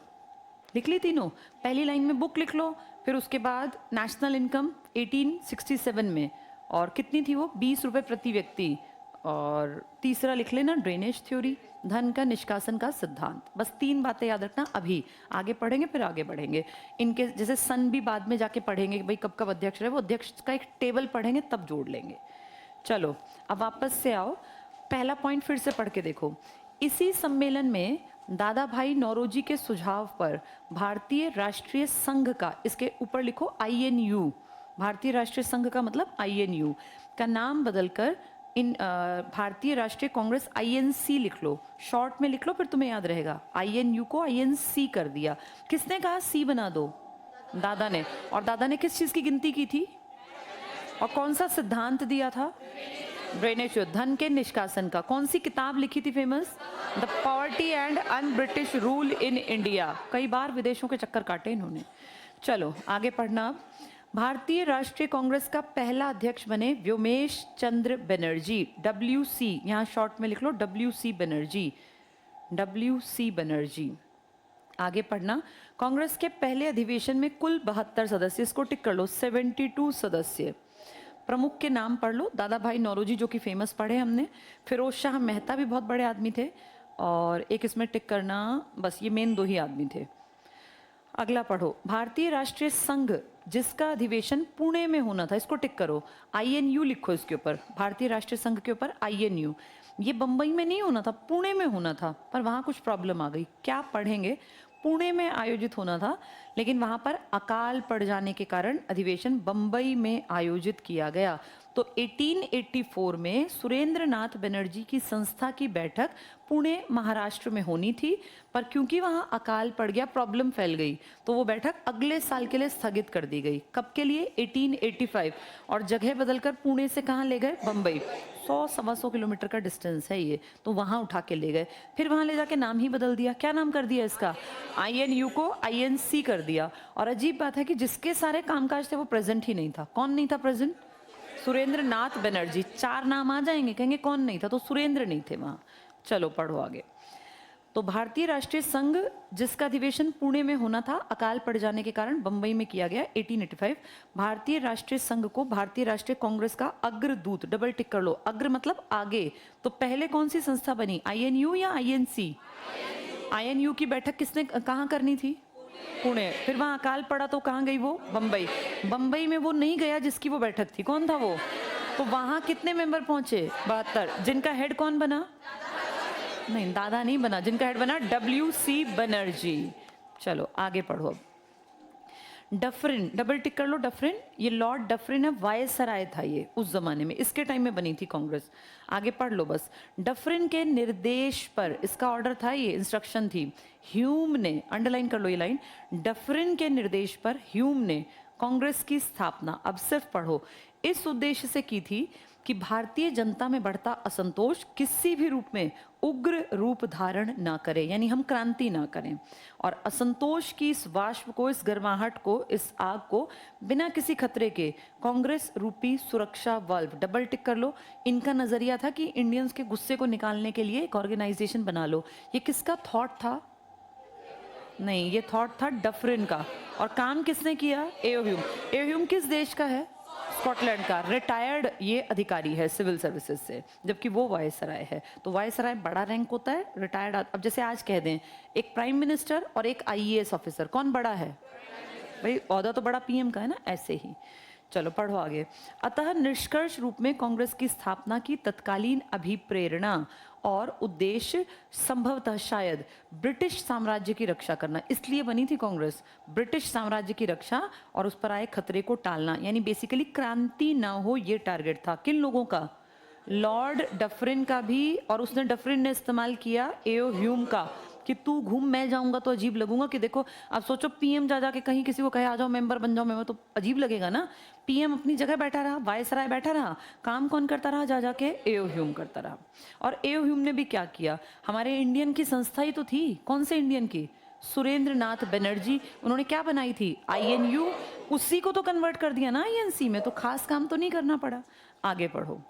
लिख ली तीनों, पहली लाइन में बुक लिख लो, फिर उसके बाद नेशनल इनकम 1867 में, और कितनी थी वो, 20 रुपए प्रति व्यक्ति। और तीसरा लिख लेना ड्रेनेज थ्योरी, धन का निष्कासन का सिद्धांत। बस 3 बातें याद रखना, अभी आगे पढ़ेंगे फिर आगे बढ़ेंगे। इनके जैसे सन भी बाद में जाके पढ़ेंगे कि भाई कब कब अध्यक्ष रहे, वो अध्यक्ष का एक टेबल पढ़ेंगे तब जोड़ लेंगे। चलो अब वापस से आओ, पहला पॉइंट फिर से पढ़ के देखो। इसी सम्मेलन में दादा भाई नौरोजी के सुझाव पर भारतीय राष्ट्रीय संघ का, इसके ऊपर लिखो INU, भारतीय राष्ट्रीय संघ का मतलब INU का नाम बदलकर इन भारतीय राष्ट्रीय कांग्रेस INC लिख लो, शॉर्ट में लिख लो, फिर तुम्हें याद रहेगा। INU को INC कर दिया। किसने कहा C बना दो, दादा ने। और दादा ने किस चीज की गिनती की थी और कौन सा सिद्धांत दिया था, ड्रेनेज, धन के निष्कासन का। कौन सी किताब लिखी थी famous, the poverty and un British rule in India. कई बार विदेशों के चक्कर काटे इन्होंने। चलो आगे पढ़ना। अब भारतीय राष्ट्रीय कांग्रेस का पहला अध्यक्ष बने व्योमेश चंद्र बनर्जी, WC, यहाँ शॉर्ट में लिख लो WC बनर्जी, WC बनर्जी। आगे पढ़ना। कांग्रेस के पहले अधिवेशन में कुल 72 सदस्य, इसको टिक कर लो, 72 सदस्य। प्रमुख के नाम पढ़ लो, दादा भाई नौरोजी जो कि फेमस पढ़े हमने, फिरोज शाह मेहता भी बहुत बड़े आदमी थे, और एक इसमें टिक करना, बस ये मेन 2 ही आदमी थे। अगला पढ़ो, भारतीय राष्ट्रीय संघ जिसका अधिवेशन पुणे में होना था, इसको टिक करो, INU लिखो इसके ऊपर, भारतीय राष्ट्रीय संघ के ऊपर INU। ये बंबई में नहीं होना था, पुणे में होना था, पर वहाँ कुछ प्रॉब्लम आ गई। क्या पढ़ेंगे, पुणे में आयोजित होना था, लेकिन वहाँ पर अकाल पड़ जाने के कारण अधिवेशन बंबई में आयोजित किया गया। तो 1884 में सुरेंद्र नाथ बनर्जी की संस्था की बैठक पुणे महाराष्ट्र में होनी थी, पर क्योंकि वहाँ अकाल पड़ गया, प्रॉब्लम फैल गई, तो वो बैठक अगले साल के लिए स्थगित कर दी गई। कब के लिए, 1885, और जगह बदलकर पुणे से कहाँ ले गए, बंबई। 100-125 किलोमीटर का डिस्टेंस है ये, तो वहाँ उठा के ले गए। फिर वहाँ ले जाके नाम ही बदल दिया, क्या नाम कर दिया इसका, INU को INC कर दिया। और अजीब बात है कि जिसके सारे कामकाज थे वो प्रेजेंट ही नहीं था। कौन नहीं था प्रेजेंट, सुरेंद्र नाथ बनर्जी। 4 नाम आ जाएंगे, कहेंगे कौन नहीं था, तो सुरेंद्र नहीं थे वहाँ। चलो पढ़ो आगे। तो भारतीय राष्ट्रीय संघ जिसका अधिवेशन पुणे में होना था, अकाल पड़ जाने के कारण बंबई में किया गया 1885। भारतीय राष्ट्रीय संघ को भारतीय राष्ट्रीय कांग्रेस का अग्रदूत, डबल टिक कर लो, अग्र मतलब आगे। तो पहले कौन सी संस्था बनी, आईएनयू या आईएनसी? आईएनयू की बैठक किसने कहाँ करनी थी? पुणे। फिर वहां अकाल पड़ा तो कहाँ गई वो? बंबई। बंबई में वो नहीं गया जिसकी वो बैठक थी, कौन था वो? तो वहां कितने मेंबर पहुंचे? 72। जिनका हेड कौन बना? नहीं, दादा नहीं बना, जिनका हेड बना WC बनर्जी। चलो आगे पढ़ो अब। डफरिन, डबल टिक कर लो, डफरिन, ये लॉर्ड डफरिन है, वायसराय था ये उस जमाने में, इसके टाइम में बनी थी कांग्रेस। आगे पढ़ लो बस। डफरिन के निर्देश पर, इसका ऑर्डर था, ये इंस्ट्रक्शन थी, ह्यूम ने, अंडरलाइन कर लो ये लाइन, डफरिन के निर्देश पर ह्यूम ने कांग्रेस की स्थापना, अब सिर्फ पढ़ो, इस उद्देश्य से की थी कि भारतीय जनता में बढ़ता असंतोष किसी भी रूप में उग्र रूप धारण ना करे, यानी हम क्रांति ना करें, और असंतोष की इस वाष्प को, इस गर्माहट को, इस आग को बिना किसी खतरे के कांग्रेस रूपी सुरक्षा वाल्व, डबल टिक कर लो, इनका नजरिया था कि इंडियंस के गुस्से को निकालने के लिए एक ऑर्गेनाइजेशन बना लो। ये किसका थॉट था? नहीं, ये थॉट था डफरिन का, और काम किसने किया? एओ ह्यूम। एओ ह्यूम किस देश का है? स्कॉटलैंड का, रिटायर्ड ये अधिकारी है सिविल सर्विसेज से, जबकि वो वायसराय है। तो वायसराय बड़ा रैंक होता है, रिटायर्ड, अब जैसे आज कह दें एक प्राइम मिनिस्टर और एक आईएएस ऑफिसर, कौन बड़ा है? भाई ओहदा तो बड़ा पीएम का है ना, ऐसे ही। चलो पढ़ो आगे। अतः निष्कर्ष रूप में कांग्रेस की स्थापना की तत्कालीन अभिप्रेरणा और उद्देश्य संभवतः शायद ब्रिटिश साम्राज्य की रक्षा करना, इसलिए बनी थी कांग्रेस, ब्रिटिश साम्राज्य की रक्षा और उस पर आए खतरे को टालना, यानी बेसिकली क्रांति ना हो, ये टारगेट था। किन लोगों का? लॉर्ड डफरिन का भी, और उसने, डफरिन ने इस्तेमाल किया एओ ह्यूम का कि तू घूम, मैं जाऊंगा तो अजीब लगूंगा। कि देखो आप सोचो, पीएम जा जाके कहीं किसी को कहे आ जाओ मेंबर बन जाओ मेंबर, तो अजीब लगेगा ना। पीएम अपनी जगह बैठा रहा, वायसराय बैठा रहा, काम कौन करता रहा? जा जाके एओ ह्यूम करता रहा। और एओ ह्यूम ने भी क्या किया? हमारे इंडियन की संस्था ही तो थी, कौन से इंडियन की? सुरेंद्र नाथ बनर्जी, उन्होंने क्या बनाई थी? आईएनयू, उसी को तो कन्वर्ट कर दिया ना आईएनसी में, तो खास काम तो नहीं करना पड़ा। आगे पढ़ो।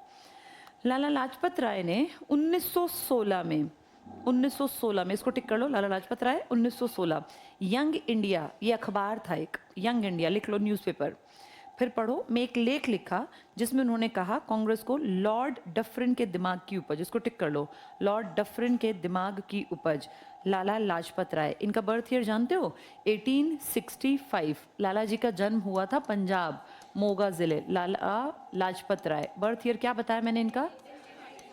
लाला लाजपत राय ने 1916 में, इसको टिक कर लो, लाला लाजपत राय 1916, यंग इंडिया, ये अखबार था एक, यंग इंडिया लिख लो, न्यूज़पेपर। फिर पढ़ो, में एक लेख लिखा जिसमें उन्होंने कहा कांग्रेस को लॉर्ड डफरिन के दिमाग की उपज, इसको टिक कर लो, लॉर्ड डफरिन के दिमाग की उपज, लाला लाजपत राय। इनका बर्थ ईयर जानते हो? 1865। लाला जी का जन्म हुआ था पंजाब, मोगा जिले। लाला लाजपत राय, बर्थ ईयर क्या बताया मैंने इनका?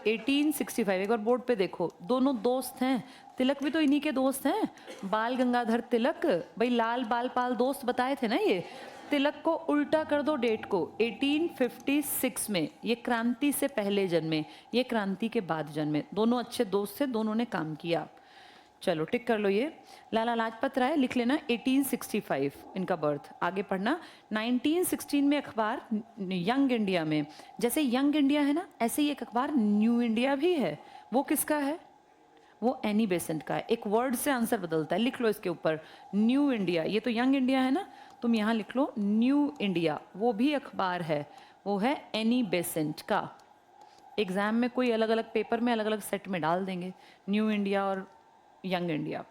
1865। एक बार बोर्ड पे देखो, दोनों दोस्त हैं, तिलक भी तो इन्हीं के दोस्त हैं, बाल गंगाधर तिलक, भाई लाल बाल पाल दोस्त बताए थे ना ये। तिलक को उल्टा कर दो डेट को, 1856 में, ये क्रांति से पहले जन्मे, ये क्रांति के बाद जन्मे, दोनों अच्छे दोस्त थे, दोनों ने काम किया। चलो टिक कर लो ये, लाला लाजपत राय लिख लेना, 1865 इनका बर्थ। आगे पढ़ना, 1916 में अखबार यंग इंडिया में, जैसे यंग इंडिया है ना, ऐसे ही एक अखबार न्यू इंडिया भी है। वो किसका है? वो एनी बेसेंट का है। एक वर्ड से आंसर बदलता है, लिख लो इसके ऊपर, न्यू इंडिया। ये तो यंग इंडिया है ना, तुम यहाँ लिख लो न्यू इंडिया, वो भी अखबार है, वो है एनी बेसेंट का। एग्जाम में कोई अलग अलग पेपर में अलग अलग सेट में डाल देंगे, न्यू इंडिया और यंग इंडिया।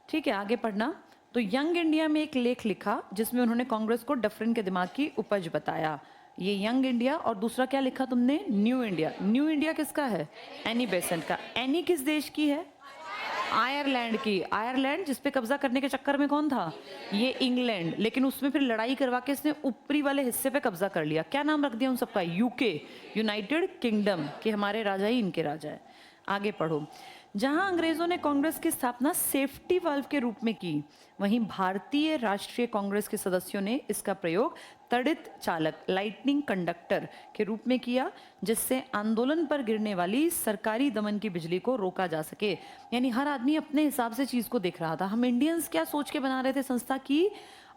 ठीक है, आगे पढ़ना। तो यंग इंडिया में एक लेख लिखा जिसमें उन्होंने कांग्रेस को डफरिन के दिमाग की उपज बताया, ये यंग इंडिया। और दूसरा क्या लिखा तुमने? New India. न्यू इंडिया किसका है? एनी बेसेंट का। एनी किस देश की है? आयरलैंड की। आयरलैंड जिस पे कब्जा करने के चक्कर में कौन था? ये इंग्लैंड। लेकिन उसमें फिर लड़ाई करवा के इसने ऊपरी वाले हिस्से पे कब्जा कर लिया। क्या नाम रख दिया उन सबका? यूके, यूनाइटेड किंगडम, कि हमारे राजा ही इनके राजा है। आगे पढ़ो। जहां अंग्रेजों ने कांग्रेस की स्थापना सेफ्टी वाल्व के रूप में की, वहीं भारतीय राष्ट्रीय कांग्रेस के सदस्यों ने इसका प्रयोग तड़ित चालक, लाइटनिंग कंडक्टर के रूप में किया, जिससे आंदोलन पर गिरने वाली सरकारी दमन की बिजली को रोका जा सके। यानी हर आदमी अपने हिसाब से चीज को देख रहा था। हम इंडियंस क्या सोच के बना रहे थे संस्था की?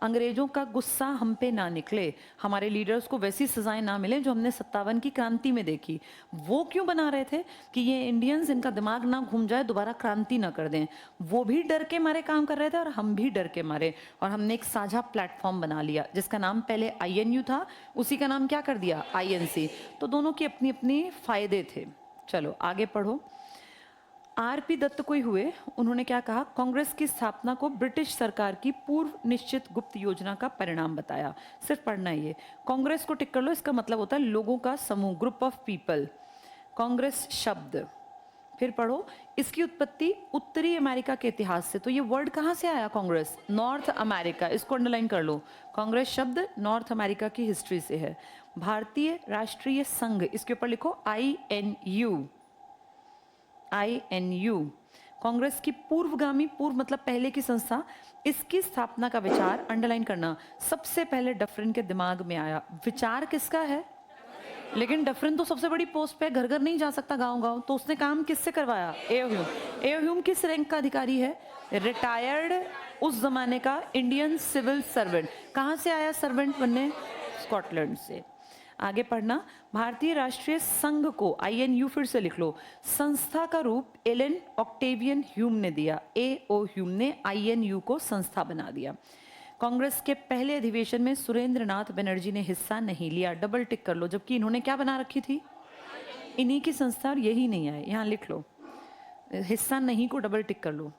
अंग्रेजों का गुस्सा हम पे ना निकले, हमारे लीडर्स को वैसी सजाएं ना मिले जो हमने 57 की क्रांति में देखी। वो क्यों बना रहे थे? कि ये इंडियंस, इनका दिमाग ना घूम जाए, दोबारा क्रांति ना कर दें। वो भी डर के मारे काम कर रहे थे और हम भी डर के मारे, और हमने एक साझा प्लेटफॉर्म बना लिया जिसका नाम पहले आईएनयू था, उसी का नाम क्या कर दिया? आईएनसी। तो दोनों की अपनी अपनी फायदे थे। चलो आगे पढ़ो। आरपी दत्त कोई हुए, उन्होंने क्या कहा? कांग्रेस की स्थापना को ब्रिटिश सरकार की पूर्व निश्चित गुप्त योजना का परिणाम बताया। सिर्फ पढ़ना है ये, कांग्रेस को टिक कर लो, इसका मतलब होता है लोगों का समूह, ग्रुप ऑफ पीपल। कांग्रेस शब्द फिर पढ़ो, इसकी उत्पत्ति उत्तरी अमेरिका के इतिहास से। तो ये वर्ड कहाँ से आया? कांग्रेस, नॉर्थ अमेरिका, इसको अंडरलाइन कर लो। कांग्रेस शब्द नॉर्थ अमेरिका की हिस्ट्री से है। भारतीय राष्ट्रीय संघ, इसके ऊपर लिखो INU, INU। कांग्रेस की पूर्वगामी, पूर्व मतलब पहले की संस्था, इसकी स्थापना का विचार अंडरलाइन करना, सबसे पहले डफरिन के दिमाग में आया। विचार किसका है? लेकिन डफरिन तो सबसे बड़ी पोस्ट पे, घर घर नहीं जा सकता, गांव गांव, तो उसने काम किससे करवाया? एओ ह्यूम। एओ ह्यूम किस रैंक का अधिकारी है? रिटायर्ड, उस जमाने का इंडियन सिविल सर्वेंट। कहां से आया सर्वेंट बनने? स्कॉटलैंड से। आगे पढ़ना, भारतीय राष्ट्रीय संघ को INU फिर से लिख लो, संस्था का रूप एलन ऑक्टेवियन ह्यूम ने दिया। एओ ह्यूम ने INU को संस्था बना दिया। कांग्रेस के पहले अधिवेशन में सुरेंद्रनाथ बनर्जी ने हिस्सा नहीं लिया, डबल टिक कर लो, जबकि इन्होंने क्या बना रखी थी? इन्हीं की संस्था, और यही नहीं आए, यहां लिख लो, हिस्सा नहीं को डबल टिक कर लो।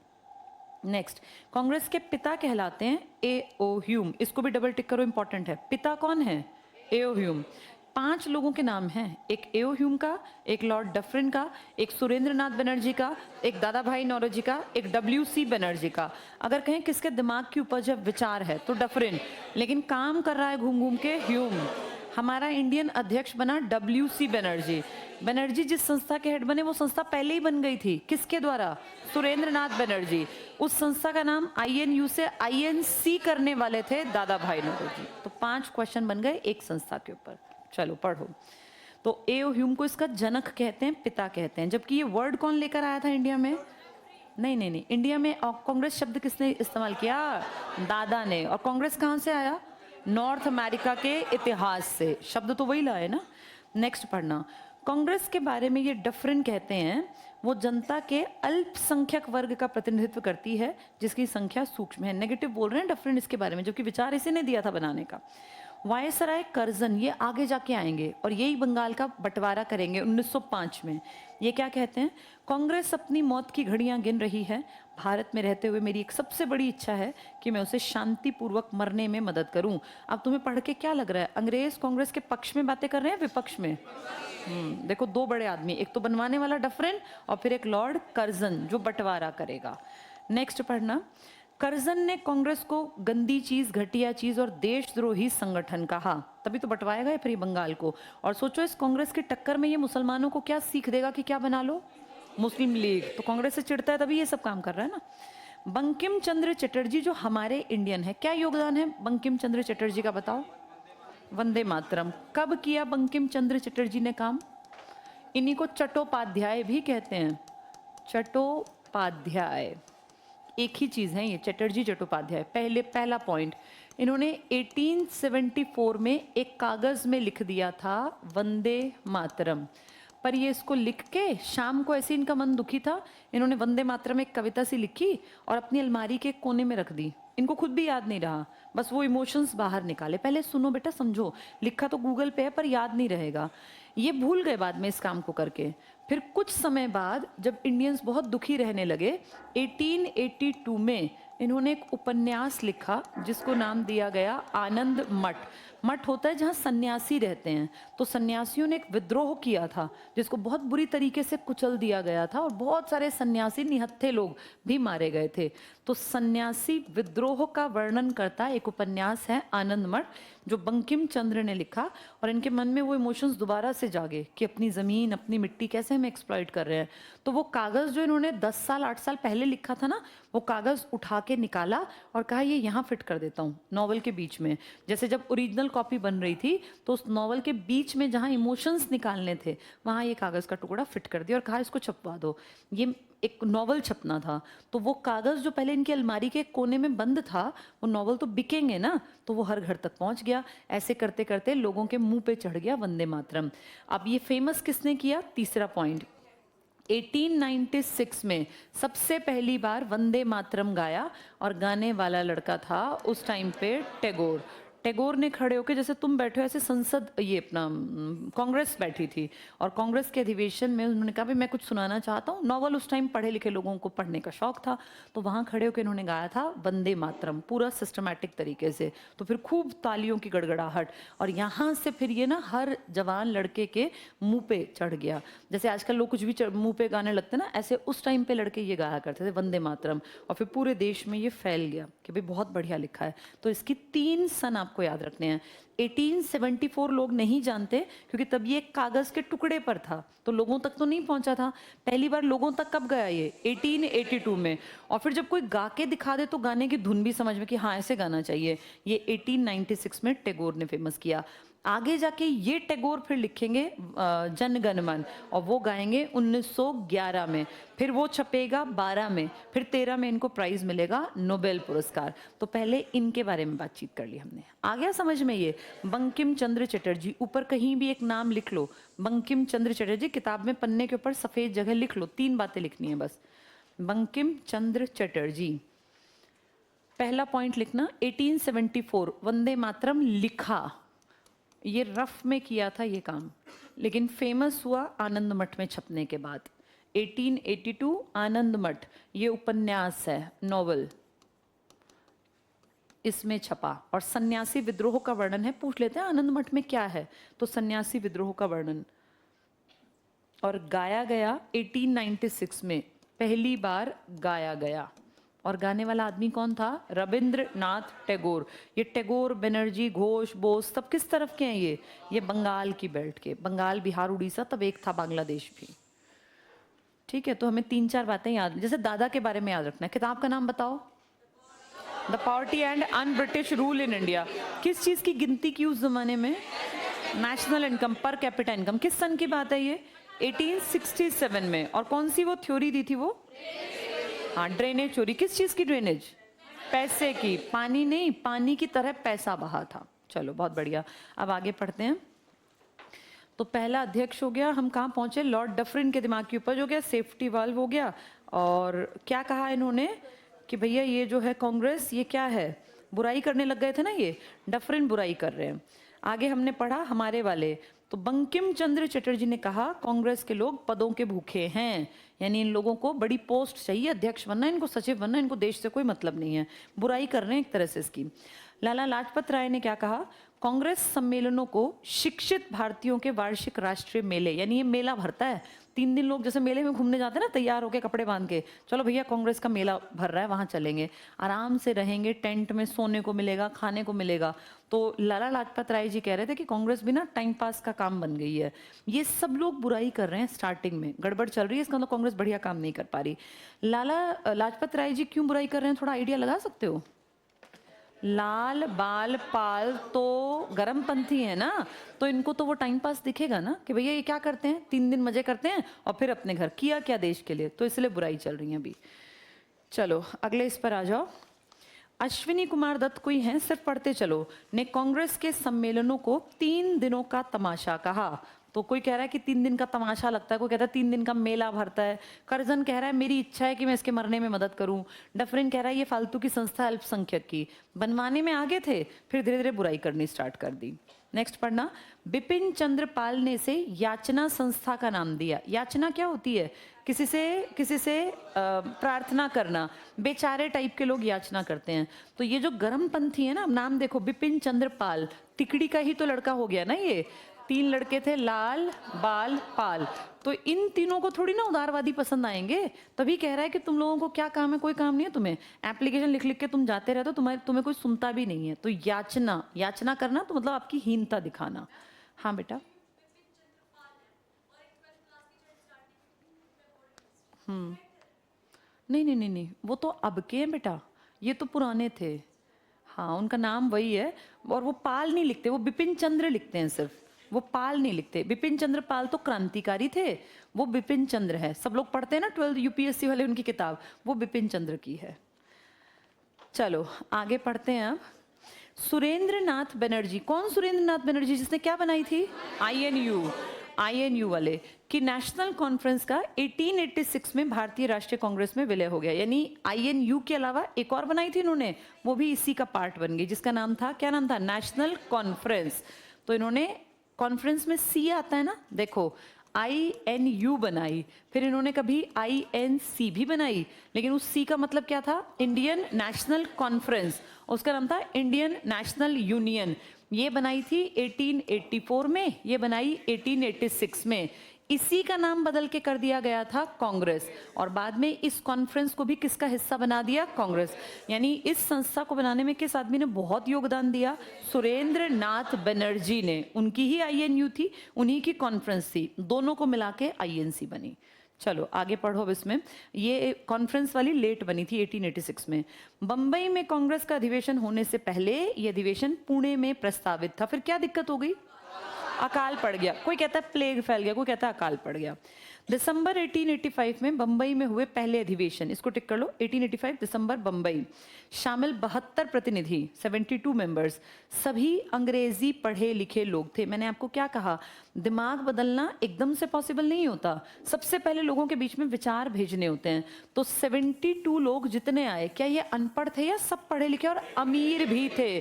नेक्स्ट, कांग्रेस के पिता कहलाते हैं एओ ह्यूम, इसको भी डबल टिक करो, इंपॉर्टेंट है। पिता कौन है? एओ ह्यूम। 5 लोगों के नाम हैं, एक एओ ह्यूम का, एक लॉर्ड डफरिन का, एक सुरेंद्रनाथ बनर्जी का, एक दादा भाई नौरोजी का, एक WC बनर्जी का। अगर कहें किसके दिमाग की उपज है, विचार है, तो डफरिन, लेकिन काम कर रहा है घूम घूम के ह्यूम। हमारा इंडियन अध्यक्ष बना WC बनर्जी। बनर्जी जिस संस्था के हेड बने, वो संस्था पहले ही बन गई थी, किसके द्वारा? सुरेंद्रनाथ बनर्जी। उस संस्था का नाम INU से INC करने वाले थे दादा भाई नौरोजी। तो 5 क्वेश्चन बन गए एक संस्था के ऊपर। चलो पढ़ो। तो एओ ह्यूम को इसका जनक कहते हैं, पिता कहते हैं, जबकि ये वर्ड कौन लेकर आया था इंडिया में? नहीं, इंडिया में कांग्रेस शब्द किसने इस्तेमाल किया? दादा ने। और कांग्रेस कहां से आया? नॉर्थ अमेरिका के इतिहास से, शब्द तो वही लाए ना। नेक्स्ट पढ़ना, कांग्रेस के बारे में ये डफरिन कहते हैं, वो जनता के अल्पसंख्यक वर्ग का प्रतिनिधित्व करती है जिसकी संख्या सूक्ष्म है। नेगेटिव बोल रहे हैं डफरिन इसके बारे में, जबकि विचार इसी ने दिया था बनाने का। वायसराय करजन, ये आगे जाके आएंगे और यही बंगाल का बंटवारा करेंगे 1905 में। ये क्या कहते हैं? कांग्रेस अपनी मौत की घड़ियां गिन रही है। भारत में रहते हुए मेरी एक सबसे बड़ी इच्छा है कि मैं उसे शांतिपूर्वक मरने में मदद करूं। अब तुम्हें पढ़ के क्या लग रहा है? अंग्रेज कांग्रेस के पक्ष में बातें कर रहे हैं, विपक्ष में? देखो, 2 बड़े आदमी, एक तो बनवाने वाला डफरिन और फिर एक लॉर्ड करजन जो बंटवारा करेगा। नेक्स्ट पढ़ना, करजन ने कांग्रेस को गंदी चीज, घटिया चीज और देशद्रोही संगठन कहा, तभी तो बंटवाएगा फिर ये बंगाल को। और सोचो इस कांग्रेस की टक्कर में ये मुसलमानों को क्या सीख देगा कि क्या बना लो? मुस्लिम लीग। तो कांग्रेस से चिढ़ता है तभी ये सब काम कर रहा है ना। बंकिम चंद्र चटर्जी जो हमारे इंडियन है, क्या योगदान है बंकिम चंद्र चटर्जी का बताओ? वंदे मातरम। कब किया बंकिम चंद्र चटर्जी ने काम? इन्हीं को चट्टोपाध्याय भी कहते हैं, चट्टोपाध्याय, एक ही चीज है ये, चटर्जी चट्टोपाध्याय। पहला पॉइंट, इन्होंने 1874 में एक कागज में लिख दिया था वंदे मातरम, पर ये इसको लिख के शाम को ऐसे इनका मन दुखी था, इन्होंने वंदे मातरम एक कविता सी लिखी और अपनी अलमारी के कोने में रख दी। इनको खुद भी याद नहीं रहा, बस वो इमोशंस बाहर निकाले। पहले सुनो बेटा, समझो, लिखा तो गूगल पे है पर याद नहीं रहेगा। ये भूल गए बाद में इस काम को करके। फिर कुछ समय बाद जब इंडियंस बहुत दुखी रहने लगे, 1882 में इन्होंने एक उपन्यास लिखा जिसको नाम दिया गया आनंद मठ। मठ होता है जहाँ सन्यासी रहते हैं, तो सन्यासियों ने एक विद्रोह किया था जिसको बहुत बुरी तरीके से कुचल दिया गया था और बहुत सारे सन्यासी, निहत्थे लोग भी मारे गए थे। तो सन्यासी विद्रोह का वर्णन करता एक उपन्यास है आनंद मठ, जो बंकिम चंद्र ने लिखा। और इनके मन में वो इमोशंस दोबारा से जागे कि अपनी ज़मीन, अपनी मिट्टी कैसे हम एक्सप्लॉइट कर रहे हैं। तो वो कागज़ जो इन्होंने 10 साल 8 साल पहले लिखा था ना, वो कागज़ उठा के निकाला और कहा ये यहाँ फिट कर देता हूँ नॉवल के बीच में। जैसे जब ओरिजिनल कॉपी बन रही थी तो उस नॉवल के बीच में जहाँ इमोशंस निकालने थे वहाँ ये कागज़ का टुकड़ा फिट कर दिया और कहा इसको छपवा दो, ये एक नॉवल छपना था। तो वो कागज़ जो पहले इनकी अलमारी के कोने में बंद था, वो नॉवल तो बिकेंगे ना, तो वो हर घर तक पहुंच गया। ऐसे करते करते लोगों के मुंह पे चढ़ गया वंदे मातरम। अब ये फेमस किसने किया? तीसरा पॉइंट, 1896 में सबसे पहली बार वंदे मातरम गाया और गाने वाला लड़का था उस टाइम पे टैगोर। टैगोर ने खड़े होकर, जैसे तुम बैठे हो ऐसे संसद, ये अपना कांग्रेस बैठी थी और कांग्रेस के अधिवेशन में उन्होंने कहा भी मैं कुछ सुनाना चाहता हूँ। नॉवल उस टाइम पढ़े लिखे लोगों को पढ़ने का शौक था, तो वहाँ खड़े होकर इन्होंने गाया था वंदे मातरम पूरा सिस्टमैटिक तरीके से। तो फिर खूब तालियों की गड़गड़ाहट, और यहाँ से फिर ये ना हर जवान लड़के के मुंह पे चढ़ गया। जैसे आजकल लोग कुछ भी मुंह पे गाने लगते ना, ऐसे उस टाइम पे लड़के ये गाया करते थे वंदे मातरम, और फिर पूरे देश में ये फैल गया कि भाई बहुत बढ़िया लिखा है। तो इसकी 3 सन आपको याद रखने हैं। 1874 लोग नहीं जानते क्योंकि तब ये एक कागज के टुकड़े पर था, तो लोगों तक तो नहीं पहुंचा था। पहली बार लोगों तक कब गया ये? 1882 में। और फिर जब कोई गा के दिखा दे तो गाने की धुन भी समझ में कि हाँ ऐसे गाना चाहिए, ये 1896 में टैगोर ने फेमस किया। आगे जाके ये टैगोर फिर लिखेंगे जन गण मन, और वो गाएंगे 1911 में, फिर वो छपेगा 12 में, फिर 13 में इनको प्राइज मिलेगा नोबेल पुरस्कार। तो पहले इनके बारे में बातचीत कर ली हमने। आ गया समझ में ये? बंकिम चंद्र चटर्जी, ऊपर कहीं भी एक नाम लिख लो, बंकिम चंद्र चटर्जी, किताब में पन्ने के ऊपर सफेद जगह लिख लो, 3 बातें लिखनी है बस। बंकिम चंद्र चटर्जी, पहला पॉइंट लिखना, 1874 वंदे मातरम लिखा, ये रफ में किया था ये काम, लेकिन फेमस हुआ आनंद मठ में छपने के बाद। 1882 आनंद मठ, ये उपन्यास है, नॉवल, इसमें छपा, और सन्यासी विद्रोह का वर्णन है। पूछ लेते हैं आनंद मठ में क्या है, तो सन्यासी विद्रोह का वर्णन, और गाया गया 1896 में, पहली बार गाया गया। और गाने वाला आदमी कौन था? रविंद्रनाथ टैगोर। ये टैगोर, बनर्जी, घोष, बोस सब किस तरफ के हैं? ये बंगाल की बेल्ट के, बंगाल, बिहार, उड़ीसा, तब एक था बांग्लादेश भी। ठीक है, तो हमें 3-4 बातें याद, जैसे दादा के बारे में याद रखना है। किताब का नाम बताओ, the poverty and un British rule in India. किस चीज की गिनती की उस जमाने में? National income, per capita income. किस सन की बात है ये? 1867 में। और कौन सी वो थ्योरी दी थी वो? हाँ, ड्रेनेज थ्योरी। किस चीज की ड्रेनेज? पैसे की, पानी नहीं, पानी की तरह पैसा बहा था। चलो बहुत बढ़िया, अब आगे पढ़ते हैं। तो पहला अध्यक्ष हो गया, हम कहाँ पहुंचे? लॉर्ड डफरिन के दिमाग की उपज हो गया, सेफ्टी वाल्व हो गया। और क्या कहा इन्होंने कि भैया ये जो है कांग्रेस, ये क्या है? बुराई करने लग गए थे ना, ये डफरिन बुराई कर रहे हैं। आगे हमने पढ़ा हमारे वाले, तो बंकिम चंद्र चटर्जी ने कहा कांग्रेस के लोग पदों के भूखे हैं, यानी इन लोगों को बड़ी पोस्ट चाहिए, अध्यक्ष बनना, इनको सचिव बनना, इनको देश से कोई मतलब नहीं है, बुराई कर रहे हैं एक तरह से इसकी। लाला लाजपत राय ने क्या कहा? कांग्रेस सम्मेलनों को शिक्षित भारतीयों के वार्षिक राष्ट्रीय मेले, यानी ये मेला भरता है 3 दिन, लोग जैसे मेले में घूमने जाते हैं ना तैयार होके कपड़े बांध के, चलो भैया कांग्रेस का मेला भर रहा है वहां चलेंगे, आराम से रहेंगे, टेंट में सोने को मिलेगा, खाने को मिलेगा। तो लाला लाजपत राय जी कह रहे थे कि कांग्रेस भी ना टाइम पास का काम बन गई है। ये सब लोग बुराई कर रहे हैं, स्टार्टिंग में गड़बड़ चल रही है, इसका मतलब कांग्रेस बढ़िया काम नहीं कर पा रही। लाला लाजपत राय जी क्यों बुराई कर रहे हैं, थोड़ा आइडिया लगा सकते हो? लाल बाल पाल तो गरमपंथी है ना, तो इनको तो वो टाइम पास दिखेगा ना कि भैया ये क्या करते हैं, 3 दिन मजे करते हैं और फिर अपने घर, किया क्या देश के लिए, तो इसलिए बुराई चल रही है अभी। चलो अगले इस पर आ जाओ। अश्विनी कुमार दत्त कोई हैं, सिर्फ पढ़ते चलो, ने कांग्रेस के सम्मेलनों को 3 दिनों का तमाशा कहा। तो कोई कह रहा है कि 3 दिन का तमाशा लगता है, कोई कहता है 3 दिन का मेला भरता है, करजन कह रहा है मेरी इच्छा है कि मैं इसके मरने में मदद करूं, डफरिन कह रहा है ये फालतू की संस्था अल्पसंख्यक की, बनवाने में आगे थे, फिर धीरे धीरे बुराई करनी स्टार्ट कर दी। नेक्स्ट पढ़ना, बिपिन चंद्र पाल ने इसे याचना संस्था का नाम दिया। याचना क्या होती है? किसी से प्रार्थना करना, बेचारे टाइप के लोग याचना करते हैं। तो ये जो गरमपंथी है ना, नाम देखो, बिपिन चंद्र पाल, तिकड़ी का ही तो लड़का हो गया ना ये, 3 लड़के थे, लाल बाल पाल, तो इन तीनों को थोड़ी ना उदारवादी पसंद आएंगे, तभी कह रहा है कि तुम लोगों को क्या काम है, कोई काम नहीं है तुम्हें, एप्लीकेशन लिख लिख के तुम जाते रहते हो, तुम्हें कोई सुनता भी नहीं है। तो याचना करना तो मतलब आपकी हीनता दिखाना। हाँ बेटा, नहीं, वो तो अब के हैं बेटा, ये तो पुराने थे। हाँ, उनका नाम वही है, और वो पाल नहीं लिखते, वो बिपिन चंद्र लिखते हैं सिर्फ, वो पाल नहीं लिखते। बिपिन चंद्र पाल तो क्रांतिकारी थे, वो बिपिन चंद्र है, सब लोग पढ़ते हैं ना 12 यूपीएससी वाले, उनकी किताब वो बिपिन चंद्र की है। चलो आगे पढ़ते हैं अब। सुरेंद्र नाथ बनर्जी, कौन सुरेंद्र नाथ बनर्जी? जिसने क्या बनाई थी? INU। आईएनयू वाले कि नेशनल कॉन्फ्रेंस का 1886 में भारतीय राष्ट्रीय कांग्रेस में विलय हो गया, यानी आईएनयू के अलावा एक और बनाई थी इन्होंने, वो भी इसी का पार्ट बन गई, जिसका नाम था, क्या नाम था, नेशनल कॉन्फ्रेंस। तो इन्होंने कॉन्फ्रेंस में सी आता है ना, देखो INU बनाई, फिर इन्होंने कभी INC भी बनाई, लेकिन उस सी का मतलब क्या था, इंडियन नेशनल कॉन्फ्रेंस, उसका नाम था इंडियन नेशनल यूनियन। ये बनाई थी 1884 में, ये बनाई 1886 में। इसी का नाम बदल के कर दिया गया था कांग्रेस, और बाद में इस कॉन्फ्रेंस को भी किसका हिस्सा बना दिया, कांग्रेस। यानी इस संस्था को बनाने में किस आदमी ने बहुत योगदान दिया, सुरेंद्र नाथ बनर्जी ने, उनकी ही INU थी, उन्हीं की कॉन्फ्रेंस थी, दोनों को मिला के INC बनी। चलो आगे पढ़ो अब इसमें, ये कॉन्फ्रेंस वाली लेट बनी थी 1886 में। बंबई में कांग्रेस का अधिवेशन होने से पहले ये अधिवेशन पुणे में प्रस्तावित था, फिर क्या दिक्कत हो गई, अकाल पड़ गया, कोई कहता है प्लेग फैल गया, कोई कहता है अकाल पड़ गया। दिसंबर 1885 में बंबई में हुए पहले अधिवेशन, इसको टिक कर लो, 1885 दिसंबर बंबई, शामिल 72 प्रतिनिधि, 72 मेंबर्स, सभी अंग्रेजी पढ़े लिखे लोग थे। मैंने आपको क्या कहा, दिमाग बदलना एकदम से पॉसिबल नहीं होता, सबसे पहले लोगों के बीच में विचार भेजने होते हैं। तो 72 लोग जितने आए, क्या ये अनपढ़ थे या सब पढ़े लिखे और अमीर भी थे?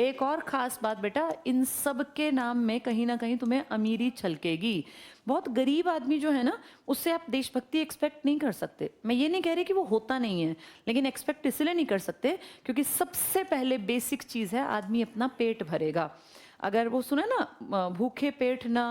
एक और खास बात बेटा, इन सब के नाम में कहीं ना कहीं तुम्हें अमीरी छलकेगी। बहुत गरीब आदमी जो है ना, उससे आप देशभक्ति एक्सपेक्ट नहीं कर सकते। मैं ये नहीं कह रही कि वो होता नहीं है, लेकिन एक्सपेक्ट इसलिए नहीं कर सकते क्योंकि सबसे पहले बेसिक चीज है, आदमी अपना पेट भरेगा। अगर वो सुने ना, भूखे पेट ना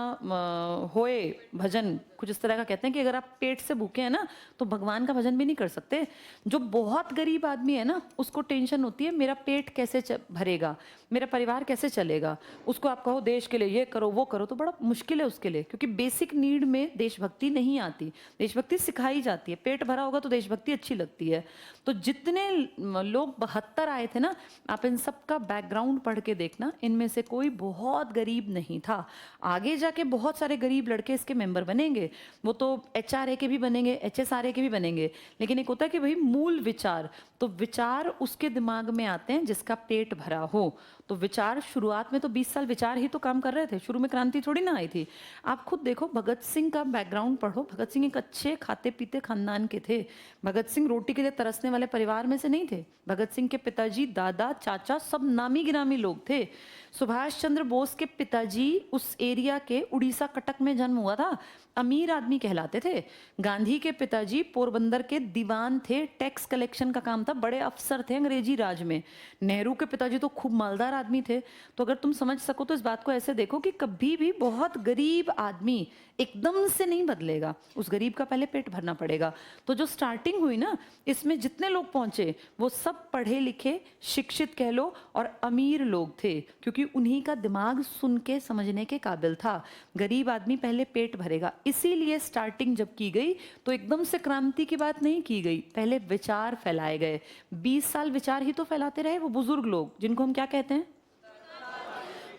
होए भजन, कुछ इस तरह का कहते हैं कि अगर आप पेट से भूखे हैं ना तो भगवान का भजन भी नहीं कर सकते। जो बहुत गरीब आदमी है ना, उसको टेंशन होती है मेरा पेट कैसे भरेगा, मेरा परिवार कैसे चलेगा। उसको आप कहो देश के लिए ये करो वो करो, तो बड़ा मुश्किल है उसके लिए, क्योंकि बेसिक नीड में देशभक्ति नहीं आती, देशभक्ति सिखाई जाती है। पेट भरा होगा तो देशभक्ति अच्छी लगती है। तो जितने लोग 72 आए थे ना, आप इन सब का बैकग्राउंड पढ़ के देखना, इनमें से कोई बहुत गरीब नहीं था। आगे जाके बहुत सारे गरीब लड़के इसके मेंबर बनेंगे, वो तो HRA के भी बनेंगे, HSRA के भी बनेंगे, लेकिन एक होता है कि भाई मूल विचार, तो विचार उसके दिमाग में आते हैं जिसका पेट भरा हो। तो विचार शुरुआत में तो 20 साल विचार ही तो काम कर रहे थे, शुरू में क्रांति थोड़ी ना आई थी। आप खुद देखो, भगत सिंह का बैकग्राउंड पढ़ो, भगत सिंह एक अच्छे खाते पीते खानदान के थे। भगत सिंह रोटी के लिए तरसने वाले परिवार में से नहीं थे। भगत सिंह के पिताजी, दादा, चाचा सब नामी गिरामी लोग थे। सुभाष चंद्र बोस के पिताजी उस एरिया के उड़ीसा कटक में जन्म हुआ था, अमीर आदमी कहलाते थे। गांधी के पिताजी पोरबंदर के दीवान थे, टैक्स कलेक्शन का काम था, बड़े अफसर थे अंग्रेजी राज में। नेहरू के पिताजी तो खूब मालदार आदमी थे। तो अगर तुम समझ सको तो इस बात को ऐसे देखो कि कभी भी बहुत गरीब आदमी एकदम से नहीं बदलेगा, उस गरीब का पहले पेट भरना पड़ेगा। तो जो स्टार्टिंग हुई ना, इसमें जितने लोग पहुंचे वो सब पढ़े लिखे, शिक्षित कह लो, और अमीर लोग थे, क्योंकि उन्हीं का दिमाग सुन के समझने के काबिल था। गरीब आदमी पहले पेट भरेगा, इसीलिए स्टार्टिंग जब की गई तो एकदम से क्रांति की बात नहीं की गई, पहले विचार फैलाए गए। 20 साल विचार ही तो फैलाते रहे वो बुजुर्ग लोग, जिनको हम क्या कहते हैं।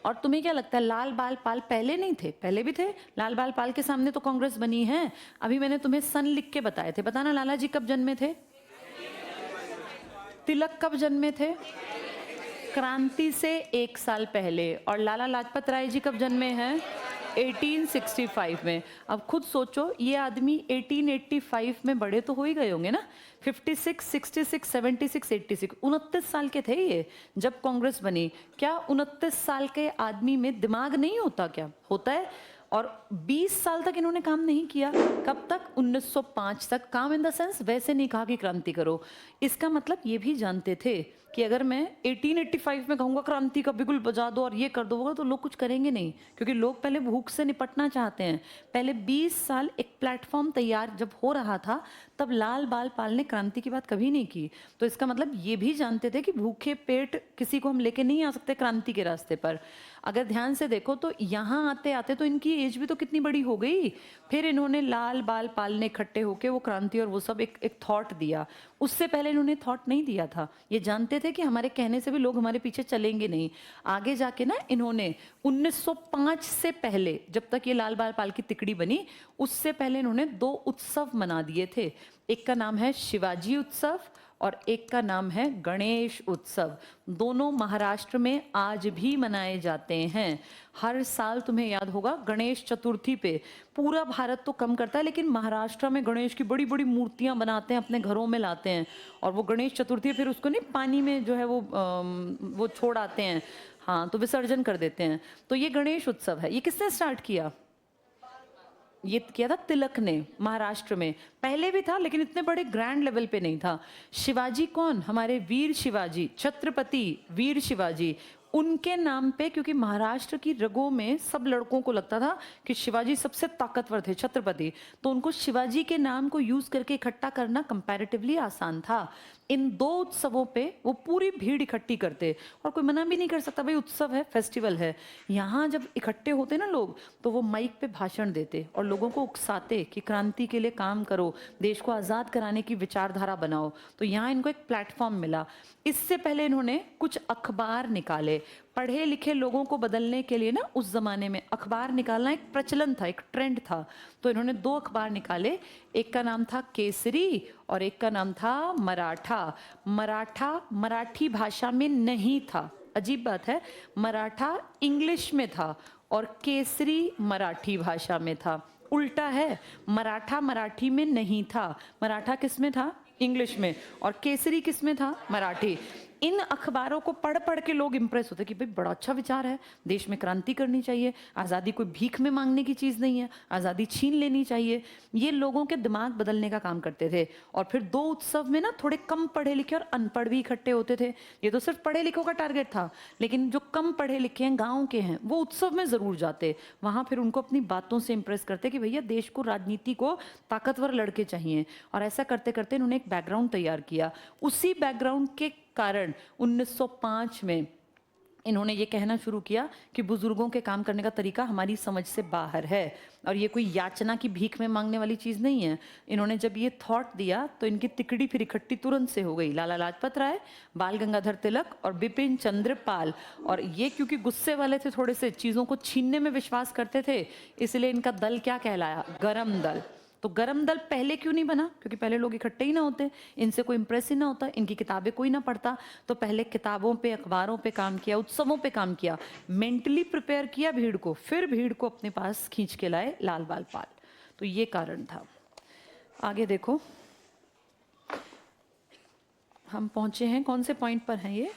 और तुम्हें क्या लगता है, लाल बाल पाल पहले नहीं थे? पहले भी थे। लाल बाल पाल के सामने तो कांग्रेस बनी है। अभी मैंने तुम्हें सन लिख के बताए थे, बताना लाला जी कब जन्मे थे, तिलक कब जन्मे थे, क्रांति से 1 साल पहले। और लाला लाजपत राय जी कब जन्मे हैं, 1865 में। अब खुद सोचो, ये आदमी 1885 में बड़े तो हो ही गए होंगे ना, 56, 66, 76, 86, 29 साल के थे ये जब कांग्रेस बनी। क्या 29 साल के आदमी में दिमाग नहीं होता? क्या होता है। और 20 साल तक इन्होंने काम नहीं किया। कब तक? 1905 तक। काम इन द सेंस वैसे नहीं कहा कि क्रांति करो। इसका मतलब ये भी जानते थे कि अगर मैं 1885 में कहूँगा क्रांति का बिगुल बजा दो और ये कर दो तो लोग कुछ करेंगे नहीं, क्योंकि लोग पहले भूख से निपटना चाहते हैं। पहले 20 साल एक प्लेटफॉर्म तैयार जब हो रहा था, तब लाल बाल पाल ने क्रांति की बात कभी नहीं की। तो इसका मतलब ये भी जानते थे कि भूखे पेट किसी को हम लेके नहीं आ सकते क्रांति के रास्ते पर। अगर ध्यान से देखो तो यहाँ आते आते तो इनकी एज भी तो कितनी बड़ी हो गई। फिर इन्होंने लाल बाल पाल ने इकट्ठे होके वो क्रांति और वो सब एक थॉट दिया। उससे पहले इन्होंने थॉट नहीं दिया था। ये जानते थे कि हमारे कहने से भी लोग हमारे पीछे चलेंगे नहीं। आगे जाके ना इन्होंने 1905 से पहले, जब तक ये लाल बाल पाल की तिकड़ी बनी, उससे पहले इन्होंने 2 उत्सव मना दिए थे। एक का नाम है शिवाजी उत्सव और एक का नाम है गणेश उत्सव। दोनों महाराष्ट्र में आज भी मनाए जाते हैं। हर साल तुम्हें याद होगा गणेश चतुर्थी पे पूरा भारत तो कम करता है, लेकिन महाराष्ट्र में गणेश की बड़ी बड़ी मूर्तियां बनाते हैं, अपने घरों में लाते हैं, और वो गणेश चतुर्थी फिर उसको नहीं पानी में जो है वो छोड़ आते हैं, हाँ, तो विसर्जन कर देते हैं। तो ये गणेश उत्सव है। ये किसने स्टार्ट किया? ये किया था तिलक ने, महाराष्ट्र में। पहले भी था लेकिन इतने बड़े ग्रैंड लेवल पे नहीं था। शिवाजी कौन? हमारे वीर शिवाजी, छत्रपति वीर शिवाजी, उनके नाम पे, क्योंकि महाराष्ट्र की रगों में सब लड़कों को लगता था कि शिवाजी सबसे ताकतवर थे, छत्रपति, तो उनको शिवाजी के नाम को यूज करके इकट्ठा करना कंपैरेटिवली आसान था। इन दो उत्सवों पे वो पूरी भीड़ इकट्ठी करते, और कोई मना भी नहीं कर सकता, भाई उत्सव है, फेस्टिवल है। यहाँ जब इकट्ठे होते ना लोग, तो वो माइक पे भाषण देते और लोगों को उकसाते कि क्रांति के लिए काम करो, देश को आज़ाद कराने की विचारधारा बनाओ। तो यहाँ इनको एक प्लेटफॉर्म मिला। इससे पहले इन्होंने कुछ अखबार निकाले। पढ़े लिखे लोगों को बदलने के लिए ना उस जमाने में अखबार निकालना एक प्रचलन था, एक ट्रेंड था। तो इन्होंने 2 अखबार निकाले, एक का नाम था केसरी और एक का नाम था मराठा। मराठा मराठी भाषा में नहीं था, अजीब बात है, मराठा इंग्लिश में था और केसरी मराठी भाषा में था। उल्टा है, मराठा मराठी में नहीं था, मराठा किस में था? इंग्लिश में, और केसरी किस में था? मराठी। इन अखबारों को पढ़ पढ़ के लोग इंप्रेस होते कि भाई बड़ा अच्छा विचार है, देश में क्रांति करनी चाहिए, आज़ादी कोई भीख में मांगने की चीज़ नहीं है, आज़ादी छीन लेनी चाहिए। ये लोगों के दिमाग बदलने का काम करते थे। और फिर 2 उत्सव में ना थोड़े कम पढ़े लिखे और अनपढ़ भी इकट्ठे होते थे। ये तो सिर्फ पढ़े लिखों का टारगेट था, लेकिन जो कम पढ़े लिखे हैं, गाँव के हैं, वो उत्सव में ज़रूर जाते। वहाँ फिर उनको अपनी बातों से इंप्रेस करते कि भैया देश को, राजनीति को ताकतवर लड़के चाहिए। और ऐसा करते करते इन्होंने एक बैकग्राउंड तैयार किया। उसी बैकग्राउंड के कारण 1905 में इन्होंने ये कहना शुरू किया कि बुजुर्गों के काम करने का तरीका हमारी समझ से बाहर है, और ये कोई याचना की भीख में मांगने वाली चीज़ नहीं है। इन्होंने जब ये थॉट दिया तो इनकी तिकड़ी फिर इकट्ठी तुरंत से हो गई। लाला लाजपत राय, बाल गंगाधर तिलक और बिपिन चंद्र पाल। और ये क्योंकि गुस्से वाले थे, थोड़े से चीज़ों को छीनने में विश्वास करते थे, इसलिए इनका दल क्या कहलाया? गरम दल। तो गरम दल पहले क्यों नहीं बना? क्योंकि पहले लोग इकट्ठे ही ना होते, इनसे कोई इंप्रेस ही ना होता, इनकी किताबें कोई ना पढ़ता। तो पहले किताबों पे, अखबारों पे काम किया, उत्सवों पे काम किया, मेंटली प्रिपेयर किया भीड़ को, फिर भीड़ को अपने पास खींच के लाए लाल बाल पाल। तो ये कारण था। आगे देखो, हम पहुंचे हैं, कौन से पॉइंट पर हैं ये?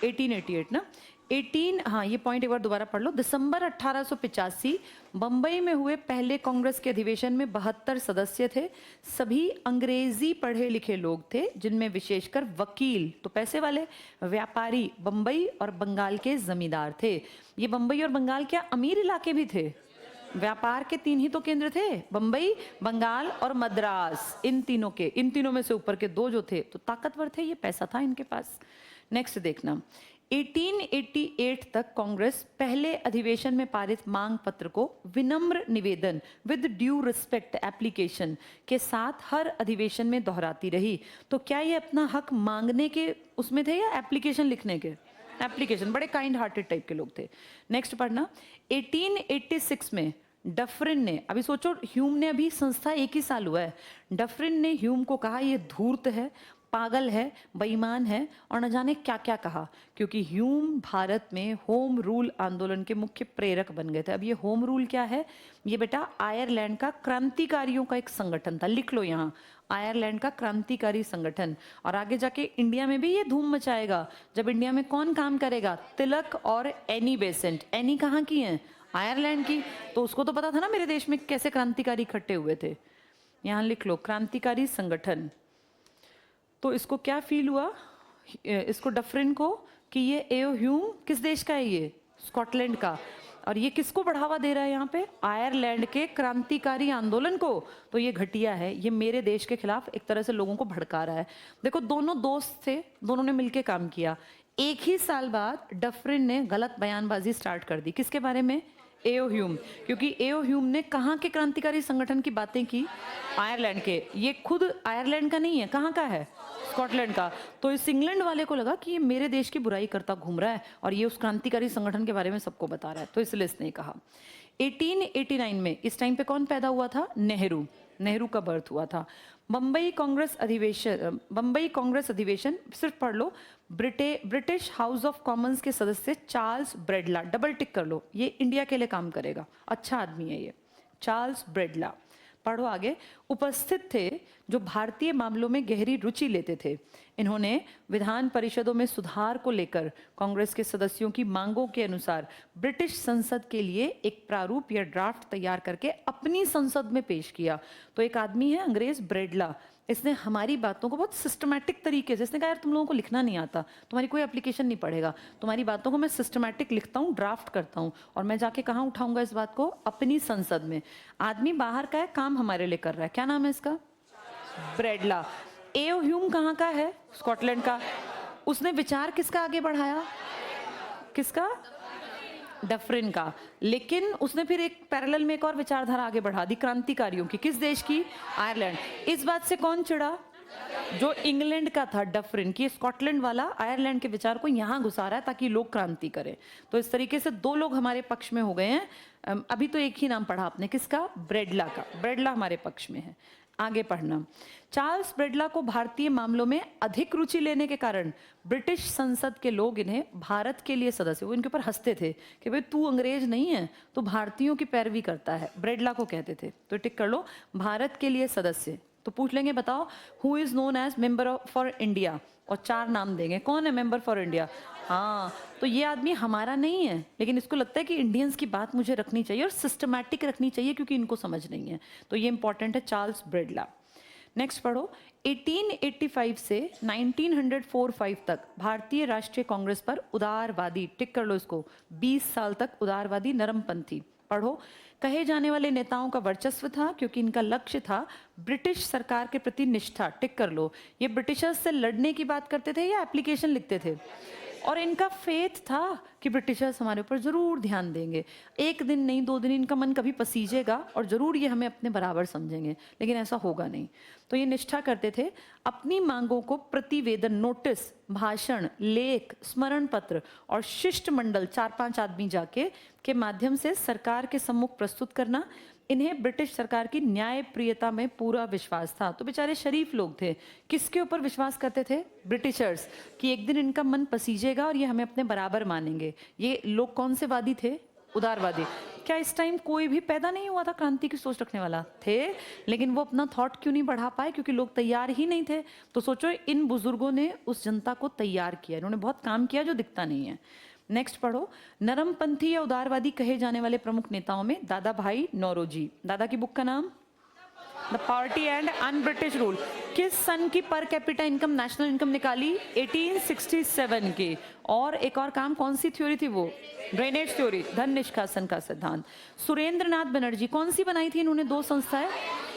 1888 ना, 18, हाँ, ये पॉइंट एक बार दोबारा पढ़ लो। दिसंबर 1885 बंबई में हुए पहले कांग्रेस के अधिवेशन में 72 सदस्य थे। सभी अंग्रेजी पढ़े लिखे लोग थे, जिनमें विशेषकर वकील, तो पैसे वाले, व्यापारी, बंबई और बंगाल के जमींदार थे। ये बंबई और बंगाल क्या अमीर इलाके भी थे? व्यापार के 3 ही तो केंद्र थे, बंबई, बंगाल और मद्रास। इन तीनों में से ऊपर के 2 जो थे तो ताकतवर थे, ये पैसा था इनके पास। नेक्स्ट देखना, 1888 तक कांग्रेस पहले अधिवेशन में पारित मांग पत्र को विनम्र निवेदन विद ड्यू रिस्पेक्ट एप्लीकेशन के साथ हर अधिवेशन में दोहराती रही। तो क्या ये अपना हक मांगने के उसमें थे या एप्लीकेशन लिखने के? एप्लीकेशन। बड़े काइंड हार्टेड टाइप के लोग थे। नेक्स्ट पढ़ना, 1886 में डफरिन ने, अभी सोचो ह्यूम ने, अभी संस्था एक ही साल हुआ है, डफरिन ने ह्यूम को कहा ये धूर्त है, पागल है, बेईमान है और न जाने क्या क्या कहा, क्योंकि ह्यूम भारत में होम रूल आंदोलन के मुख्य प्रेरक बन गए थे। अब ये होम रूल क्या है? ये बेटा आयरलैंड का क्रांतिकारियों का एक संगठन था, लिख लो यहाँ, आयरलैंड का क्रांतिकारी संगठन। और आगे जाके इंडिया में भी ये धूम मचाएगा। जब इंडिया में कौन काम करेगा? तिलक और एनी बेसेंट। एनी कहाँ की हैं? आयरलैंड की। तो उसको तो पता था ना मेरे देश में कैसे क्रांतिकारी इकट्ठे हुए थे। यहाँ लिख लो, क्रांतिकारी संगठन। तो इसको क्या फील हुआ, इसको डफरिन को, कि ये एओ ह्यूम किस देश का है? ये स्कॉटलैंड का। और ये किसको बढ़ावा दे रहा है यहाँ पे? आयरलैंड के क्रांतिकारी आंदोलन को। तो ये घटिया है, ये मेरे देश के खिलाफ एक तरह से लोगों को भड़का रहा है। देखो, दोनों दोस्त थे, दोनों ने मिलकर काम किया। एक ही साल बाद डफरिन ने गलत बयानबाजी स्टार्ट कर दी। किसके बारे में? एओ ह्यूम। क्योंकि एओ ह्यूम ने कहाँ के क्रांतिकारी संगठन की बातें की? आयरलैंड के। ये खुद आयरलैंड का नहीं है, कहाँ का है? स्कॉटलैंड का। तो इस इंग्लैंड वाले को लगा कि ये मेरे देश की बुराई करता घूम रहा है और ये उस क्रांतिकारी संगठन के बारे में सबको बता रहा है, तो इसलिए इसने कहा। 1889 में इस टाइम पे कौन पैदा हुआ था? नेहरू। नेहरू का बर्थ हुआ था। बम्बई कांग्रेस अधिवेशन सिर्फ पढ़ लो। ब्रिटिश हाउस ऑफ कॉमन्स के सदस्य चार्ल्स ब्रेडला, डबल टिक कर लो, ये इंडिया के लिए काम करेगा, अच्छा आदमी है ये, चार्ल्स ब्रेडला। पढ़ो आगे। उपस्थित थे जो भारतीय मामलों में गहरी रुचि लेते थे। इन्होंने विधान परिषदों में सुधार को लेकर कांग्रेस के सदस्यों की मांगों के अनुसार ब्रिटिश संसद के लिए एक प्रारूप या ड्राफ्ट तैयार करके अपनी संसद में पेश किया। तो एक आदमी है अंग्रेज ब्रेडला, इसने हमारी बातों को बहुत सिस्टमैटिक तरीके से, इसने कहा यार तुम लोगों को लिखना नहीं आता, तुम्हारी कोई एप्लीकेशन नहीं पड़ेगा, तुम्हारी बातों को मैं सिस्टमैटिक लिखता हूँ, ड्राफ्ट करता हूँ, और मैं जाके कहाँ उठाऊंगा इस बात को, अपनी संसद में। आदमी बाहर का है, काम हमारे लिए कर रहा है। क्या नाम है इसका? ब्रेडला। एओ ह्यूम कहाँ का है? स्कॉटलैंड का। उसने विचार किसका आगे बढ़ाया? किसका? डफरिन का। लेकिन उसने फिर एक पैरेलल में एक और विचारधारा आगे बढ़ा दी, क्रांतिकारियों की। किस देश की? आयरलैंड। इस बात से कौन चिढ़ा? जो इंग्लैंड का था डफरिन, की स्कॉटलैंड वाला आयरलैंड के विचार को यहाँ घुसा रहा है ताकि लोग क्रांति करें। तो इस तरीके से दो लोग हमारे पक्ष में हो गए हैं। अभी तो एक ही नाम पढ़ा आपने, किसका? ब्रेडला का। ब्रेडला हमारे पक्ष में है। आगे पढ़ना। चार्ल्स ब्रेडला को भारतीय मामलों में अधिक रुचि लेने के कारण ब्रिटिश संसद के लोग इन्हें भारत के लिए सदस्य, वो इनके ऊपर हंसते थे कि भाई तू अंग्रेज नहीं है, तो भारतीयों की पैरवी करता है, ब्रेडला को कहते थे। तो टिक कर लो, भारत के लिए सदस्य। तो पूछ लेंगे बताओ who is known as member for India, और 4 नाम देंगे, कौन है मेंबर फॉर इंडिया? हाँ, तो ये आदमी हमारा नहीं है, लेकिन इसको लगता है कि इंडियंस की बात मुझे रखनी चाहिए और सिस्टमैटिक रखनी चाहिए क्योंकि इनको समझ नहीं है। तो ये इंपॉर्टेंट है, चार्ल्स ब्रेडला। नेक्स्ट पढ़ो। 1885 से 1945 तक भारतीय राष्ट्रीय कांग्रेस पर उदारवादी, टिक कर लो इसको, 20 साल तक उदारवादी नरमपंथी, पढ़ो, कहे जाने वाले नेताओं का वर्चस्व था क्योंकि इनका लक्ष्य था ब्रिटिश सरकार के प्रति निष्ठा, टिक कर लो। ये ब्रिटिशर्स से लड़ने की बात करते थे या एप्लीकेशन लिखते थे? और इनका फेथ था कि ब्रिटिशर्स हमारे ऊपर जरूर ध्यान देंगे, एक दिन नहीं 2 दिन इनका मन कभी पसीजेगा और जरूर ये हमें अपने बराबर समझेंगे, लेकिन ऐसा होगा नहीं। तो ये निष्ठा करते थे। अपनी मांगों को प्रतिवेदन, नोटिस, भाषण, लेख, स्मरण पत्र और शिष्टमंडल 4-5 आदमी जाके के माध्यम से सरकार के सम्मुख प्रस्तुत करना। इन्हें ब्रिटिश सरकार की न्यायप्रियता में पूरा विश्वास था। तो बेचारे शरीफ लोग थे, किसके ऊपर विश्वास करते थे? ब्रिटिशर्स, कि एक दिन इनका मन पसीजेगा और ये हमें अपने बराबर मानेंगे। ये लोग कौन से वादी थे? उदारवादी। क्या इस टाइम कोई भी पैदा नहीं हुआ था क्रांति की सोच रखने वाला? थे, लेकिन वो अपना थॉट क्यों नहीं बढ़ा पाए? क्योंकि लोग तैयार ही नहीं थे। तो सोचो इन बुजुर्गों ने उस जनता को तैयार किया, इन्होंने बहुत काम किया जो दिखता नहीं है। नेक्स्ट पढ़ो। नरमपंथी या उदारवादी कहे जाने वाले प्रमुख नेताओं में दादा भाई नौरोजी। दादा की बुक का नाम? The party and un British rule. किस सन की per capita income, national income निकाली? 1867 की। और एक और काम, कौन सी थ्योरी थी वो? ड्रेनेज थ्योरी, धन निष्कासन का सिद्धांत। सुरेंद्र नाथ बनर्जी कौन सी बनाई थी इन्होंने? 2 संस्थाएं,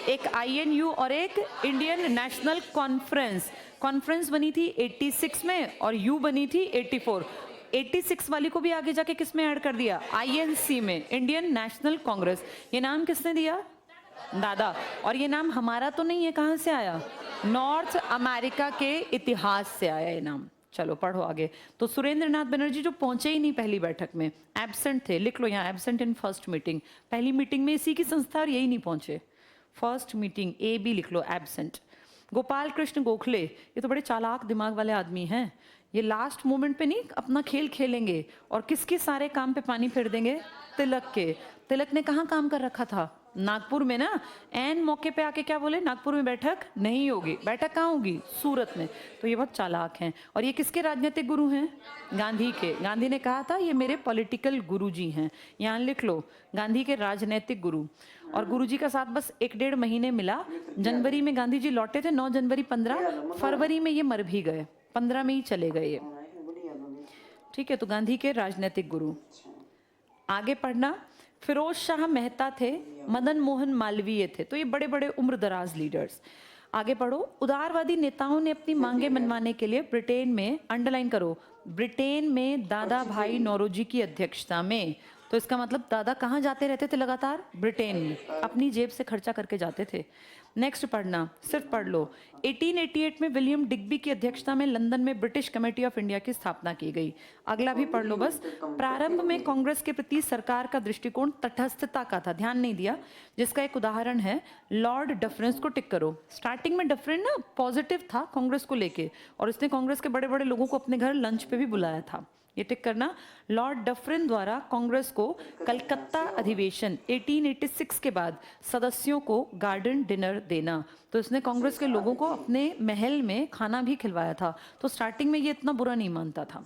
एक INU और एक इंडियन नेशनल कॉन्फ्रेंस। कॉन्फ्रेंस बनी थी 86 में और यू बनी थी 84। 86 वाली को भी आगे जाके किस में ऐड कर दिया? INC में, इंडियन नेशनल कांग्रेस। ये नाम किसने दिया? दादा। और ये नाम हमारा तो नहीं है, कहां से आया? नॉर्थ अमेरिका के इतिहास से आया ये नाम। चलो पढ़ो आगे। तो सुरेंद्र नाथ बनर्जी जो पहुंचे ही नहीं पहली बैठक में, एब्सेंट थे, लिख लो यहाँ, एब्सेंट इन फर्स्ट मीटिंग। पहली मीटिंग में इसी की संस्था और यही नहीं पहुंचे। फर्स्ट मीटिंग AB लिख लो, एब्सेंट। गोपाल कृष्ण गोखले, ये तो बड़े चालाक दिमाग वाले आदमी हैं। ये लास्ट मोमेंट पे नहीं अपना खेल खेलेंगे और किसके सारे काम पे पानी फेर देंगे? तिलक के। तिलक ने कहाँ काम कर रखा था? नागपुर में ना। एन मौके पे आके क्या बोले? नागपुर में बैठक नहीं होगी। बैठक कहाँ होगी? सूरत में। तो ये बहुत चालाक हैं। और ये किसके राजनीतिक गुरु हैं? गांधी के। गांधी ने कहा था ये मेरे पॉलिटिकल गुरुजी हैं, यहाँ लिख लो, गांधी के राजनीतिक गुरु। और गुरुजी का साथ बस 1-1.5 महीने मिला। जनवरी में गांधी जी लौटे थे, 9 जनवरी 15, फरवरी में ये मर भी गए, 15 में ही चले गए ये। ठीक है, तो गांधी के राजनीतिक गुरु। आगे पढ़ना। फिरोज शाह मेहता थे, मदन मोहन मालवीय थे। तो ये बड़े बड़े उम्रदराज लीडर्स। आगे पढ़ो। उदारवादी नेताओं ने अपनी मांगे मनवाने के लिए ब्रिटेन में, अंडरलाइन करो, ब्रिटेन में दादा भाई नौरोजी की अध्यक्षता में। तो इसका मतलब दादा कहाँ जाते रहते थे लगातार? ब्रिटेन में, अपनी जेब से खर्चा करके जाते थे। नेक्स्ट पढ़ना, सिर्फ पढ़ लो। 1888 में विलियम डिग्बी की अध्यक्षता में लंदन में ब्रिटिश कमेटी ऑफ इंडिया की स्थापना की गई। अगला भी पढ़ लो बस। प्रारंभ में कांग्रेस के प्रति सरकार का दृष्टिकोण तटस्थता का था, ध्यान नहीं दिया, जिसका एक उदाहरण है लॉर्ड डफरिन को टिक करो। स्टार्टिंग में डफरिन ना पॉजिटिव था कांग्रेस को लेके, और इसने कांग्रेस के बड़े बड़े लोगों को अपने घर लंच पे भी बुलाया था, ये टिक करना। लॉर्ड डफरिन द्वारा कांग्रेस को कलकत्ता अधिवेशन 1886 के बाद सदस्यों को गार्डन डिनर देना, तो इसने कांग्रेस के लोगों को अपने महल में खाना भी खिलवाया था, तो स्टार्टिंग में ये इतना बुरा नहीं मानता था।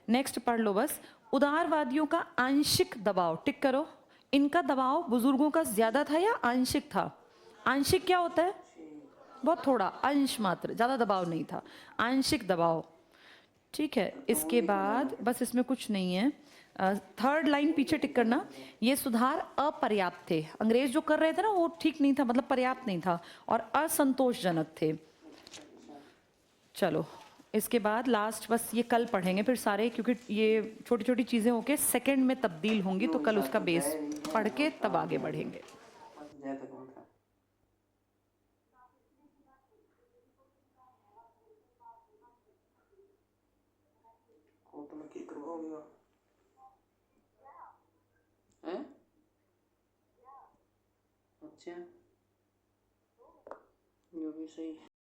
नेक्स्ट पढ़ लो बस। उदारवादियों का आंशिक दबाव, टिक करो। इनका दबाव बुजुर्गों का ज्यादा था या आंशिक था? आंशिक क्या होता है? बहुत थोड़ा, अंश मात्र, ज्यादा दबाव नहीं था, आंशिक दबाव, ठीक है। इसके बाद बस इसमें कुछ नहीं है, थर्ड लाइन पीछे टिक करना। ये सुधार अपर्याप्त थे, अंग्रेज जो कर रहे थे ना वो ठीक नहीं था, मतलब पर्याप्त नहीं था और असंतोषजनक थे। चलो इसके बाद लास्ट बस ये कल पढ़ेंगे फिर सारे, क्योंकि ये छोटी छोटी चीजें होके सेकंड में तब्दील होंगी, तो कल उसका बेस पढ़ के तब आगे बढ़ेंगे। अच्छा, जो भी सही।